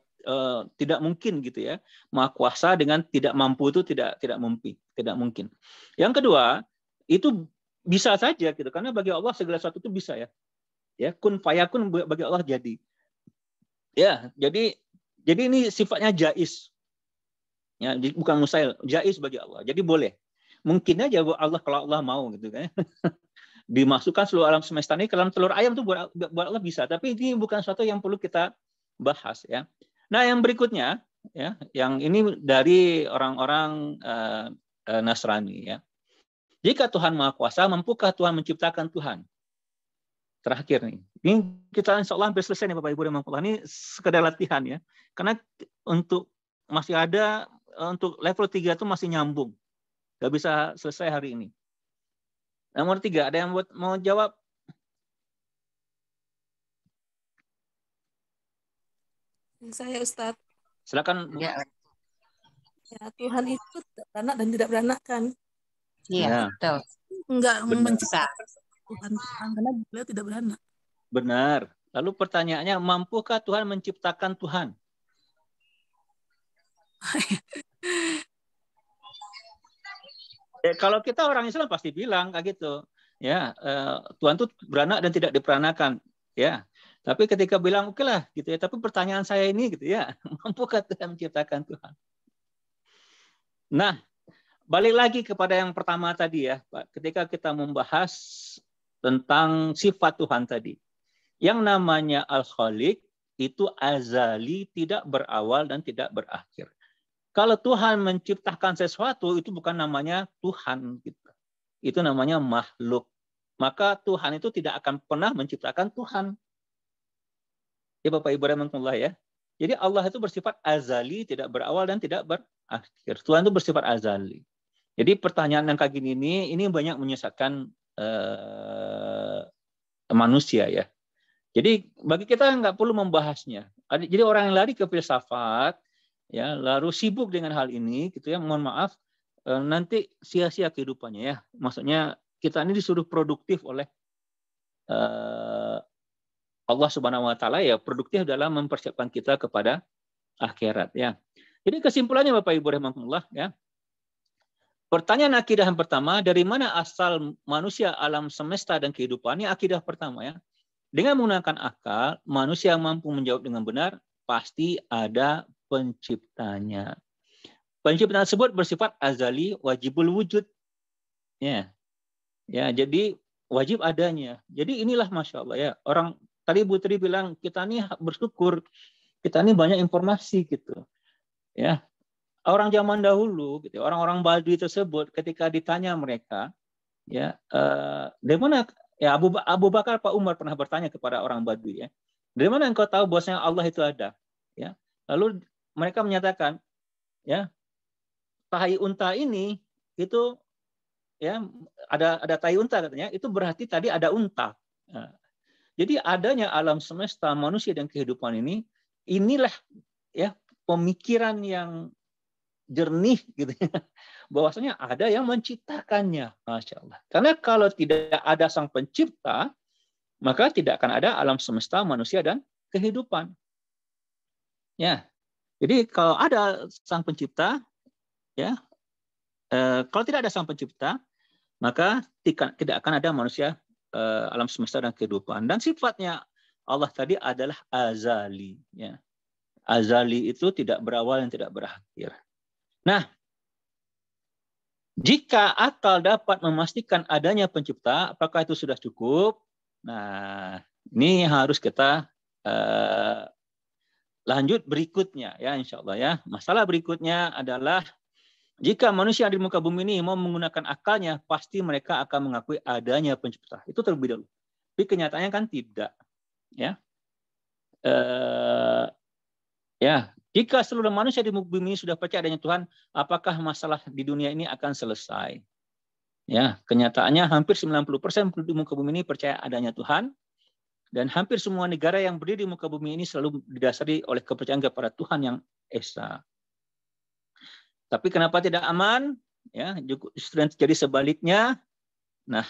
tidak mungkin gitu ya. Maha Kuasa dengan tidak mampu itu tidak mungkin. Yang kedua, itu bisa saja gitu karena bagi Allah segala sesuatu itu bisa ya. Ya, kun fayakun bagi Allah jadi. Ya, jadi ini sifatnya jaiz. Ya, bukan mustahil, jaiz bagi Allah. Jadi boleh. Mungkin aja Allah kalau Allah mau gitu kan. Dimasukkan seluruh alam semesta ini ke dalam telur ayam itu buat Allah bisa, tapi ini bukan sesuatu yang perlu kita bahas ya. Nah, yang berikutnya ya, yang ini dari orang-orang Nasrani ya. Jika Tuhan Maha Kuasa, mampukah Tuhan menciptakan Tuhan? Terakhir nih. Ini kita insya Allah hampir selesai nih Bapak Ibu dan Ini sekedar latihan ya. Karena untuk masih ada untuk level 3 itu masih nyambung. Gak bisa selesai hari ini. Nomor 3, ada yang mau jawab? Saya Ustadz. Silakan. Ya, Tuhan itu beranak dan tidak beranak kan? Iya, betul. Enggak menciptakan Tuhan karena beliau tidak beranak. Benar. Lalu pertanyaannya, mampukah Tuhan menciptakan Tuhan? Kalau kita orang Islam pasti bilang kayak gitu. Ya, Tuhan itu beranak dan tidak diperanakan. Ya. Tapi ketika bilang oke lah gitu ya, tapi pertanyaan saya ini gitu ya, mampukah Tuhan menciptakan Tuhan? Nah, balik lagi kepada yang pertama tadi ya, Pak. Ketika kita membahas tentang sifat Tuhan tadi. Yang namanya Al-Khaliq itu azali, tidak berawal dan tidak berakhir. Kalau Tuhan menciptakan sesuatu, itu bukan namanya Tuhan. Gitu. Itu namanya makhluk. Maka Tuhan itu tidak akan pernah menciptakan Tuhan. Ya Bapak Ibu rahimahullah ya. Jadi Allah itu bersifat azali, tidak berawal dan tidak berakhir. Tuhan itu bersifat azali. Jadi pertanyaan yang kayak gini ini banyak menyesatkan manusia ya. Jadi bagi kita nggak perlu membahasnya. Jadi orang yang lari ke filsafat, ya lalu sibuk dengan hal ini, gitu ya. Mohon maaf, nanti sia-sia kehidupannya ya. Maksudnya kita ini disuruh produktif oleh Allah Subhanahu Wa Taala ya, produktif dalam mempersiapkan kita kepada akhirat ya. Jadi kesimpulannya Bapak Ibu rahimakumullah ya. Pertanyaan akidah yang pertama, dari mana asal manusia, alam semesta dan kehidupan? Ini akidah pertama ya. Dengan menggunakan akal, manusia mampu menjawab dengan benar, pasti ada penciptanya. Penciptaan tersebut bersifat azali, wajibul wujud. Ya, jadi wajib adanya. Jadi inilah Masya Allah ya. Orang tadi Bu Tri bilang, kita ini bersyukur, kita ini banyak informasi gitu. Ya, orang zaman dahulu, gitu, orang-orang Badui tersebut, ketika ditanya mereka, ya, dari mana? Ya, Abu Bakar, Pak Umar pernah bertanya kepada orang Badui, ya, dari mana engkau tahu bahwasanya Allah itu ada? Ya, lalu mereka menyatakan, ya, tahi unta ini itu, ya, ada tahi unta katanya, itu berarti tadi ada unta. Nah, jadi adanya alam semesta, manusia dan kehidupan ini, inilah ya pemikiran yang jernih gitu ya. Bahwasanya ada yang menciptakannya, Masya Allah. Karena kalau tidak ada sang pencipta, maka tidak akan ada alam semesta, manusia dan kehidupan. Ya, jadi kalau ada sang pencipta, ya, kalau tidak ada sang pencipta, maka tidak akan ada manusia, alam semesta dan kehidupan. Dan sifatnya Allah tadi adalah azali. Ya. Azali itu tidak berawal dan tidak berakhir. Nah, jika akal dapat memastikan adanya pencipta, apakah itu sudah cukup? Nah, ini harus kita lanjut berikutnya ya, insya Allah ya. Masalah berikutnya adalah jika manusia di muka bumi ini mau menggunakan akalnya, pasti mereka akan mengakui adanya pencipta. Itu terlebih dahulu. Tapi kenyataannya kan tidak. Ya, ya. Jika seluruh manusia di muka bumi ini sudah percaya adanya Tuhan, apakah masalah di dunia ini akan selesai? Ya, kenyataannya hampir 90% penduduk muka bumi ini percaya adanya Tuhan, dan hampir semua negara yang berdiri di muka bumi ini selalu didasari oleh kepercayaan kepada Tuhan yang esa. Tapi kenapa tidak aman? Ya, justru yang terjadi sebaliknya. Nah,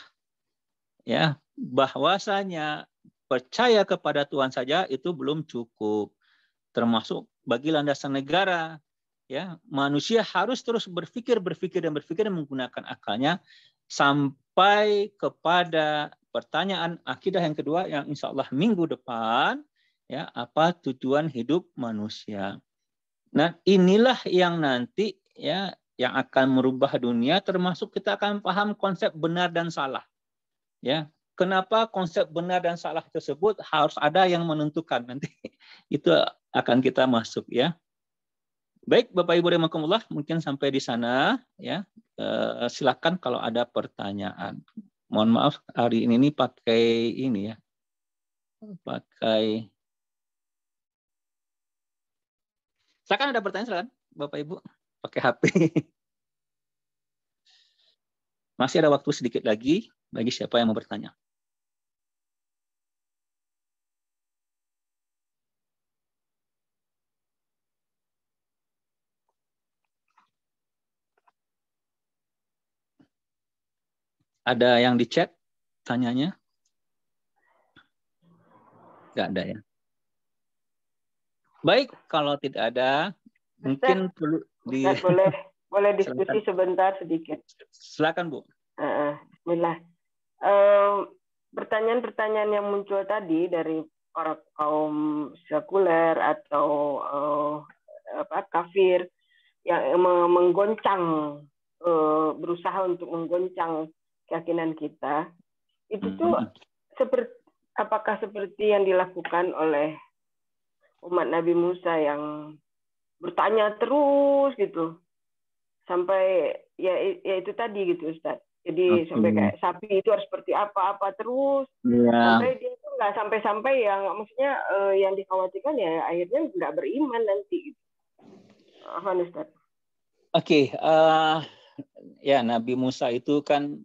ya, bahwasanya percaya kepada Tuhan saja itu belum cukup. Termasuk bagi landasan negara, ya, manusia harus terus berpikir dan menggunakan akalnya sampai kepada pertanyaan akidah yang kedua yang insya Allah minggu depan, ya, apa tujuan hidup manusia. Nah, inilah yang nanti, ya, yang akan merubah dunia, termasuk kita akan paham konsep benar dan salah. Ya, kenapa konsep benar dan salah tersebut harus ada yang menentukan, nanti itu akan kita masuk, ya. Baik, Bapak Ibu rahimakumullah, mungkin sampai di sana, ya. Silakan kalau ada pertanyaan. Mohon maaf hari ini pakai ini, ya. Silakan ada pertanyaan, silakan Bapak Ibu pakai HP. Masih ada waktu sedikit lagi bagi siapa yang mau bertanya. Ada yang di chat tanyanya? Nggak ada, ya. Baik, kalau tidak ada, mungkin perlu di... Boleh diskusi sebentar sedikit. Silakan, Bu. Bismillah. Pertanyaan-pertanyaan yang muncul tadi dari para kaum sekuler atau kafir yang menggoncang, berusaha untuk menggoncang keyakinan kita, itu tuh apakah seperti yang dilakukan oleh umat Nabi Musa yang bertanya terus gitu sampai ya itu tadi gitu, Ustaz. Jadi sampai kayak sapi itu harus seperti apa terus, sampai dia itu nggak sampai yang maksudnya yang dikhawatirkan ya akhirnya nggak beriman nanti gitu. Ustaz. Oke, ya Nabi Musa itu kan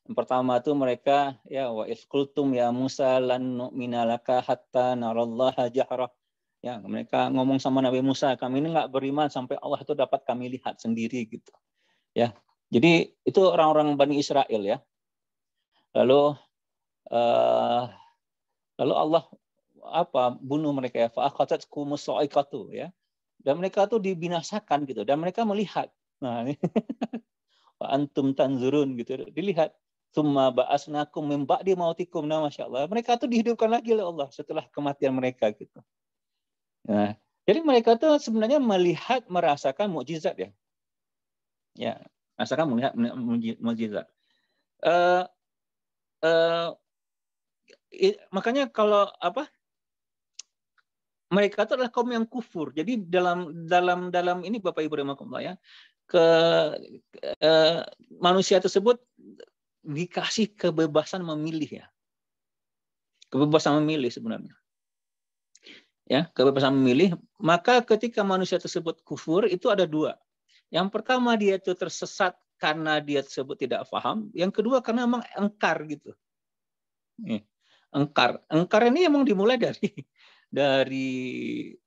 yang pertama tuh mereka, ya, wa isqultum ya Musa lan nu'mina laka hatta narallaha jahrah. Ya, mereka ngomong sama Nabi Musa, kami ini nggak beriman sampai Allah itu dapat kami lihat sendiri gitu. Ya. Jadi itu orang-orang Bani Israel, ya. Lalu Allah bunuh mereka, ya, fa akhadhatkumus sa'iqatu, ya. Dan mereka tuh dibinasakan gitu, dan mereka melihat. Nah, ini wa antum tanzurun gitu, dilihat. Tsumma ba'asnakum min ba'di mautikum. Nah, masyaallah, mereka tuh dihidupkan lagi oleh Allah setelah kematian mereka gitu. Nah, jadi mereka tuh sebenarnya melihat, merasakan mukjizat, ya. Ya, merasakan melihat mukjizat. Makanya kalau mereka itu adalah kaum yang kufur. Jadi dalam ini Bapak Ibu rahimakumullah, ya, manusia tersebut dikasih kebebasan memilih, ya. Kebebasan memilih sebenarnya. Ya, kebebasan memilih. Maka ketika manusia tersebut kufur itu ada dua. Yang pertama dia itu tersesat karena dia tersebut tidak paham. Yang kedua karena memang engkar gitu. Engkar ini emang dimulai dari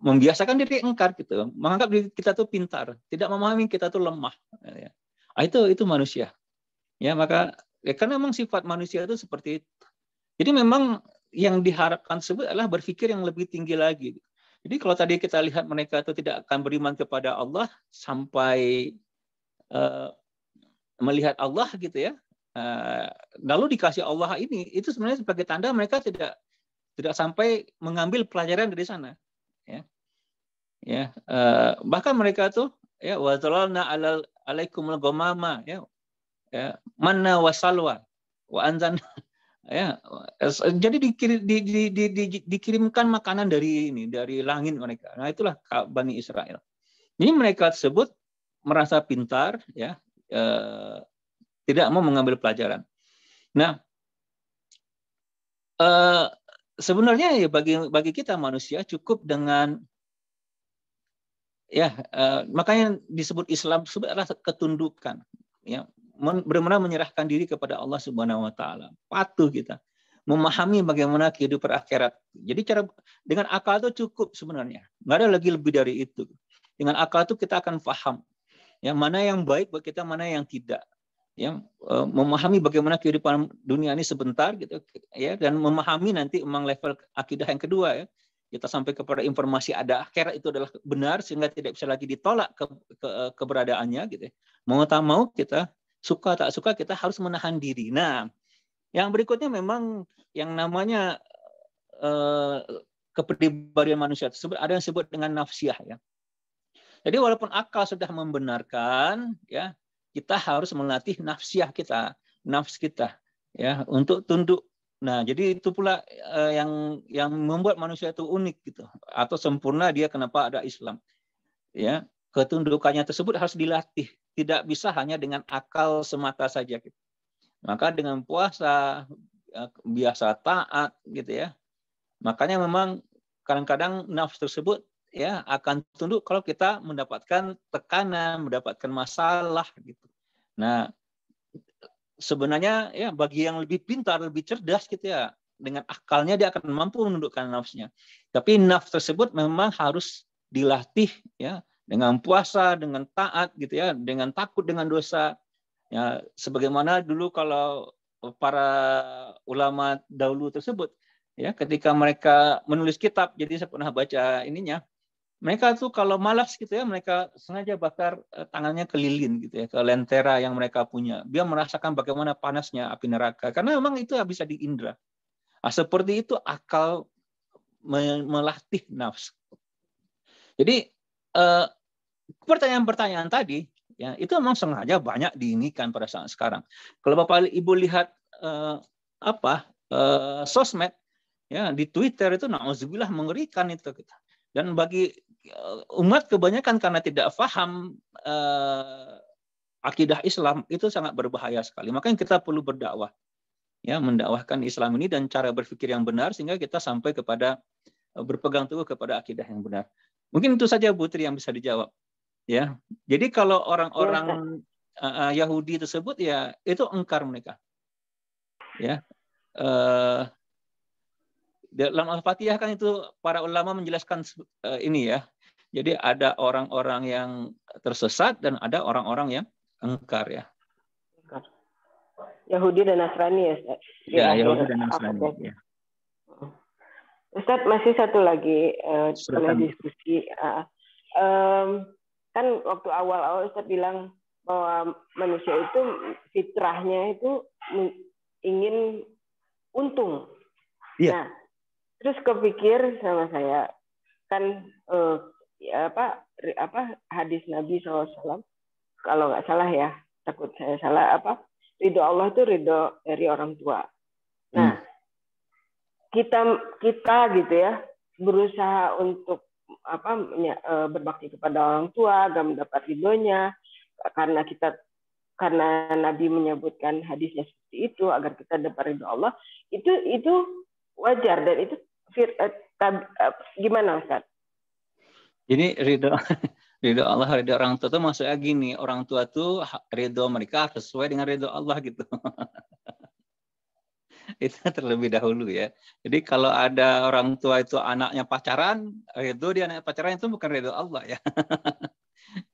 membiasakan diri engkar gitu, menganggap diri kita tuh pintar, tidak memahami kita tuh lemah. Ya. Itu manusia. Ya, maka ya, karena memang sifat manusia itu seperti itu. Jadi memang yang diharapkan tersebut adalah berpikir yang lebih tinggi lagi. Jadi kalau tadi kita lihat mereka itu tidak akan beriman kepada Allah sampai melihat Allah gitu, ya. Lalu dikasih Allah ini, itu sebenarnya sebagai tanda mereka tidak sampai mengambil pelajaran dari sana, ya. Ya, bahkan mereka tuh, ya, wa zalalna alaikumul ghamama, ya, manna wa salwa wa anzalna, ya. Jadi dikirimkan makanan dari langit mereka. Nah, itulah Bani Israel. Ini mereka tersebut merasa pintar, ya, tidak mau mengambil pelajaran. Nah, sebenarnya ya bagi kita manusia cukup dengan Ya, makanya disebut Islam adalah ketundukan. Ya, benar-benar menyerahkan diri kepada Allah Subhanahu Wa Taala. Patuh kita, memahami bagaimana kehidupan akhirat. Jadi cara dengan akal itu cukup sebenarnya. Nggak ada lagi lebih dari itu. Dengan akal itu kita akan paham. Ya, mana yang baik buat kita, mana yang tidak. Ya, memahami bagaimana kehidupan dunia ini sebentar gitu, ya, dan memahami nanti memang level akidah yang kedua, ya. Kita sampai kepada informasi ada akhirat itu adalah benar sehingga tidak bisa lagi ditolak keberadaannya gitu. Mau tak mau kita suka tak suka kita harus menahan diri. Nah, yang berikutnya memang yang namanya kepribadian manusia tersebut ada yang disebut dengan nafsiyah, ya. Jadi walaupun akal sudah membenarkan, ya, kita harus melatih nafsiyah kita, nafs kita, ya, untuk tunduk. Nah, jadi itu pula yang membuat manusia itu unik gitu, atau sempurna dia kenapa ada Islam. Ya, ketundukannya tersebut harus dilatih, tidak bisa hanya dengan akal semata saja gitu. Maka dengan puasa biasa taat gitu ya. Makanya memang kadang-kadang nafs tersebut ya akan tunduk kalau kita mendapatkan tekanan, mendapatkan masalah gitu. Nah, sebenarnya ya bagi yang lebih pintar, lebih cerdas gitu ya, dengan akalnya dia akan mampu menundukkan nafsnya. Tapi nafs tersebut memang harus dilatih ya dengan puasa, dengan taat gitu ya, dengan takut dengan dosa. Ya, sebagaimana dulu kalau para ulama dahulu tersebut ya ketika mereka menulis kitab, jadi saya pernah baca ininya. Mereka tuh kalau malas gitu ya, mereka sengaja bakar tangannya ke lilin gitu ya, ke lentera yang mereka punya. Dia merasakan bagaimana panasnya api neraka. Karena memang itu bisa diindra. Nah, seperti itu akal melatih nafs. Jadi pertanyaan-pertanyaan tadi, ya itu memang sengaja banyak diinikan pada saat sekarang. Kalau Bapak Ibu lihat sosmed, ya di Twitter itu, nauzubillah mengerikan itu kita. Dan bagi umat kebanyakan karena tidak paham akidah Islam itu sangat berbahaya sekali. Makanya kita perlu berdakwah, ya mendakwahkan Islam ini dan cara berpikir yang benar sehingga kita sampai kepada berpegang teguh kepada akidah yang benar. Mungkin itu saja Bu Tri yang bisa dijawab. Ya, jadi kalau orang-orang Yahudi tersebut ya itu engkar mereka. Ya. Dalam Al-Fatihah kan itu para ulama menjelaskan ini ya. Jadi ada orang-orang yang tersesat dan ada orang-orang yang engkar ya. Yahudi dan Nasrani ya, Ustaz. Ya, Yahudi dan Nasrani. Ya. Ustaz, masih satu lagi diskusi. Kan waktu awal-awal Ustaz bilang bahwa manusia itu fitrahnya itu ingin untung. Ya. Nah, terus kepikir sama saya kan hadis Nabi SAW, kalau nggak salah ya, takut saya salah, ridho Allah itu ridho dari orang tua. Nah, kita gitu ya berusaha untuk berbakti kepada orang tua agar mendapat ridhonya, karena Nabi menyebutkan hadisnya seperti itu agar kita dapat ridho Allah, itu wajar dan itu gimana Ustaz? Jadi ridho Allah, ridho orang tua itu maksudnya gini, orang tua tuh ridho mereka sesuai dengan ridho Allah gitu. Itu terlebih dahulu ya. Jadi kalau ada orang tua itu anaknya pacaran, ridho dia anaknya pacaran itu bukan ridho Allah ya.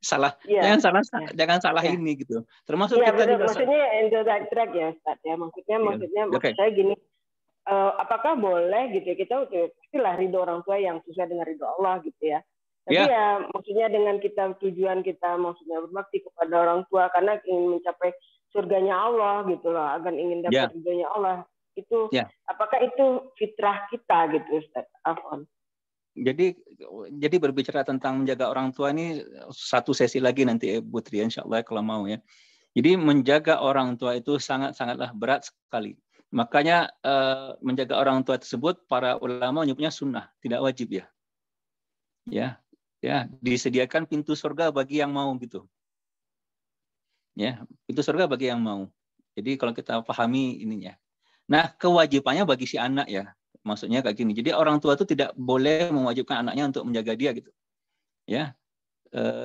Jangan salah ini gitu. Termasuk kita betul, juga maksudnya into that track ya Ustaz ya. Maksudnya maksud saya gini. Apakah boleh gitu ya, kita pastilah ridho orang tua yang sesuai dengan ridho Allah gitu ya. Tapi ya maksudnya dengan tujuan kita maksudnya berbakti kepada orang tua karena ingin mencapai surganya Allah gitu loh, agar ingin dapat ridhonya Allah. Itu apakah itu fitrah kita gitu Ustaz? Afwan. Jadi berbicara tentang menjaga orang tua ini satu sesi lagi nanti Bu Tri insyaallah kalau mau ya. Jadi menjaga orang tua itu sangat-sangatlah berat sekali. Makanya menjaga orang tua tersebut para ulama menyebutnya sunnah, tidak wajib ya. Ya, disediakan pintu surga bagi yang mau gitu. Ya, pintu surga bagi yang mau. Jadi kalau kita pahami ininya. Nah, kewajibannya bagi si anak ya. Maksudnya kayak gini. Jadi orang tua itu tidak boleh mewajibkan anaknya untuk menjaga dia gitu. Ya.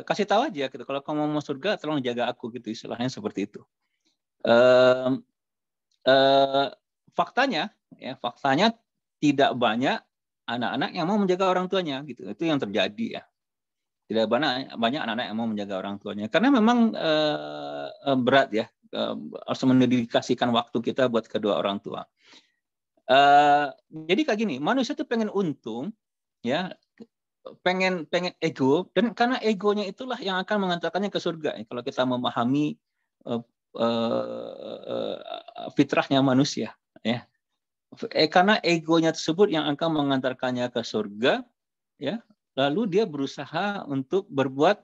kasih tahu aja gitu. Kalau kamu mau surga, tolong jaga aku gitu, istilahnya seperti itu. Faktanya tidak banyak anak-anak yang mau menjaga orang tuanya gitu. Itu yang terjadi ya. Tidak banyak anak-anak yang mau menjaga orang tuanya karena memang berat ya, harus mendedikasikan waktu kita buat kedua orang tua. Jadi kayak gini, manusia tuh pengen untung ya, pengen ego, dan karena egonya itulah yang akan mengantarkannya ke surga. Kalau kita memahami fitrahnya manusia ya, karena egonya tersebut yang akan mengantarkannya ke surga ya, lalu dia berusaha untuk berbuat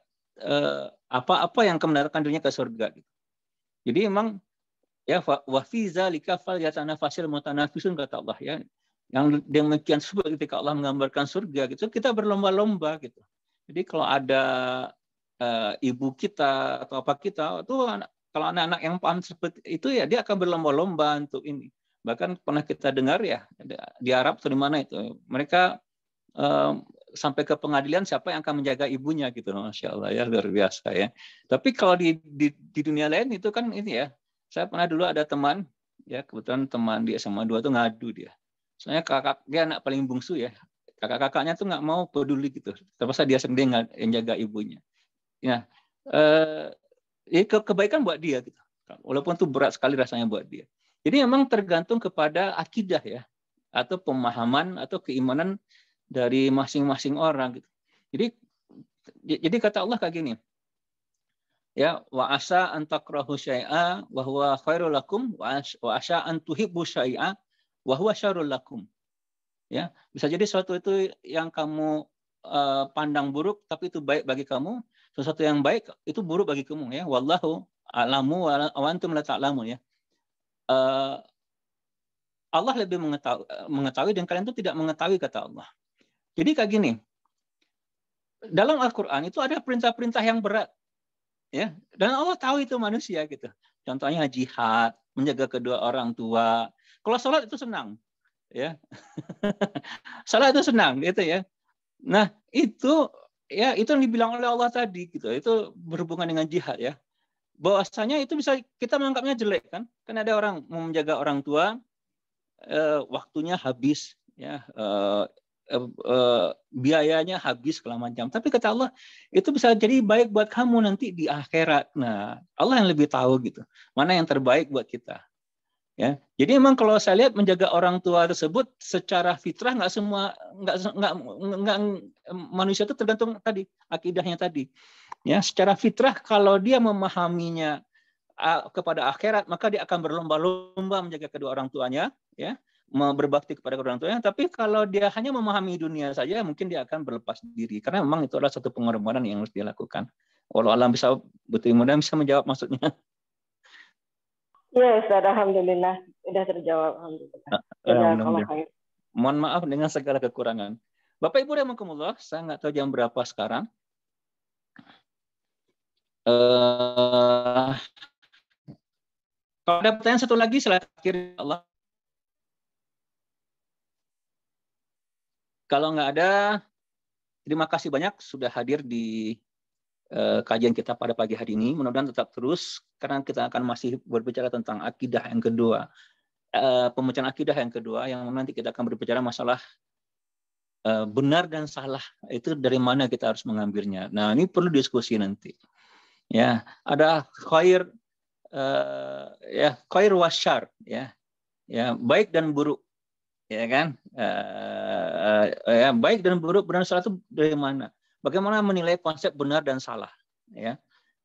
apa-apa yang akan mengantarkan dirinya ke surga. Jadi memang ya, wa fi zalika falyatanafasil mutanafisun, kata Allah ya. Yang demikian tersebut ketika Allah menggambarkan surga gitu, kita berlomba-lomba gitu. Jadi kalau ada ibu kita atau apa kita itu, kalau anak-anak yang paham seperti itu ya, dia akan berlomba-lomba untuk ini. Bahkan pernah kita dengar ya di Arab atau di mana itu, mereka sampai ke pengadilan siapa yang akan menjaga ibunya gitu. Masya Allah ya, luar biasa ya. Tapi kalau di dunia lain itu kan ini ya, saya pernah dulu ada teman ya, kebetulan teman di SMA 2 tuh ngadu dia. Soalnya dia anak paling bungsu ya, kakak-kakaknya tuh nggak mau peduli gitu, terpaksa dia sendiri yang jaga ibunya. Ya, kebaikan buat dia gitu, walaupun tuh berat sekali rasanya buat dia. Jadi memang tergantung kepada akidah ya, atau pemahaman atau keimanan dari masing-masing orang gitu. Jadi kata Allah kayak gini. Ya, wa asa an takrahu syai'a wa huwa khairul lakum wa asa an tuhibbu syai'a wa huwa syarrul lakum. Ya, bisa jadi sesuatu itu yang kamu pandang buruk tapi itu baik bagi kamu, sesuatu yang baik itu buruk bagi kamu ya. Wallahu a'lamu wa antum la ta'lamun ya. Allah lebih mengetahui dan kalian itu tidak mengetahui, kata Allah. Jadi kayak gini. Dalam Al-Qur'an itu ada perintah-perintah yang berat. Ya, dan Allah tahu itu manusia gitu. Contohnya jihad, menjaga kedua orang tua. Kalau sholat itu senang, ya. Sholat itu senang, gitu ya. Nah, itu yang dibilang oleh Allah tadi, gitu. Itu berhubungan dengan jihad, ya. Bahwasanya itu bisa kita menganggapnya jelek, kan? Kan ada orang mau menjaga orang tua, waktunya habis, ya. Biayanya habis segala macam. Tapi kata Allah, itu bisa jadi baik buat kamu nanti di akhirat. Nah, Allah yang lebih tahu gitu, mana yang terbaik buat kita. Ya, jadi memang kalau saya lihat menjaga orang tua tersebut secara fitrah nggak manusia itu tergantung tadi akidahnya tadi. Ya, secara fitrah kalau dia memahaminya kepada akhirat, maka dia akan berlomba-lomba menjaga kedua orang tuanya, ya. Berbakti kepada orang tuanya, tapi kalau dia hanya memahami dunia saja, mungkin dia akan berlepas diri, karena memang itu adalah satu pengorbanan yang harus dia lakukan. Walau alam bisa betul mudah bisa menjawab maksudnya. Ya, Ustaz, alhamdulillah sudah terjawab, alhamdulillah. Mohon maaf dengan segala kekurangan. Bapak Ibu rahimakumullah, saya nggak tahu jam berapa sekarang. Kalau ada pertanyaan satu lagi, silakan kiri Allah. Kalau nggak ada, terima kasih banyak sudah hadir di kajian kita pada pagi hari ini. Mudah-mudahan tetap terus, karena kita akan masih berbicara tentang akidah yang kedua. Pemecahkan akidah yang kedua, yang nanti kita akan berbicara masalah benar dan salah. Itu dari mana kita harus mengambilnya. Nah, ini perlu diskusi nanti. Ya, ada khair, khair wasyar, ya, baik dan buruk. Ya kan, baik dan buruk, benar salah itu dari mana? Bagaimana menilai konsep benar dan salah? Ya,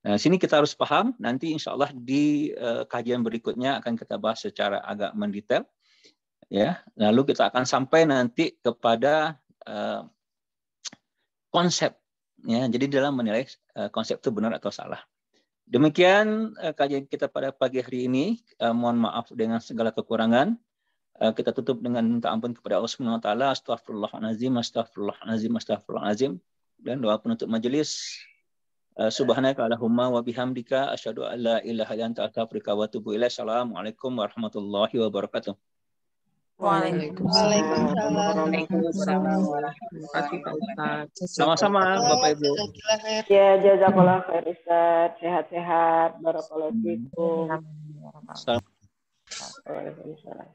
nah, sini kita harus paham. Nanti insya Allah di kajian berikutnya akan kita bahas secara agak mendetail. Ya, lalu kita akan sampai nanti kepada konsep. Ya, jadi dalam menilai konsep itu benar atau salah. Demikian kajian kita pada pagi hari ini. Mohon maaf dengan segala kekurangan. Kita tutup dengan minta ampun kepada Allah Subhanahu wa taala. Astaghfirullahalazim, astaghfirullahalazim, astaghfirullahalazim. Dan doa penutup majelis. Subhanaka Allahumma wa bihamdika asyhadu an la ilaha illa anta astaghfiruka wa atubu ilaik. Assalamualaikum warahmatullahi wabarakatuh. Waalaikumsalam. Terima kasih Pak Ustadz. Sama-sama Bapak Ibu. Ya, jazakallah khair Ustadz. Sehat-sehat. Barakallahu fiikum. Assalamualaikum. Waalaikumsalam.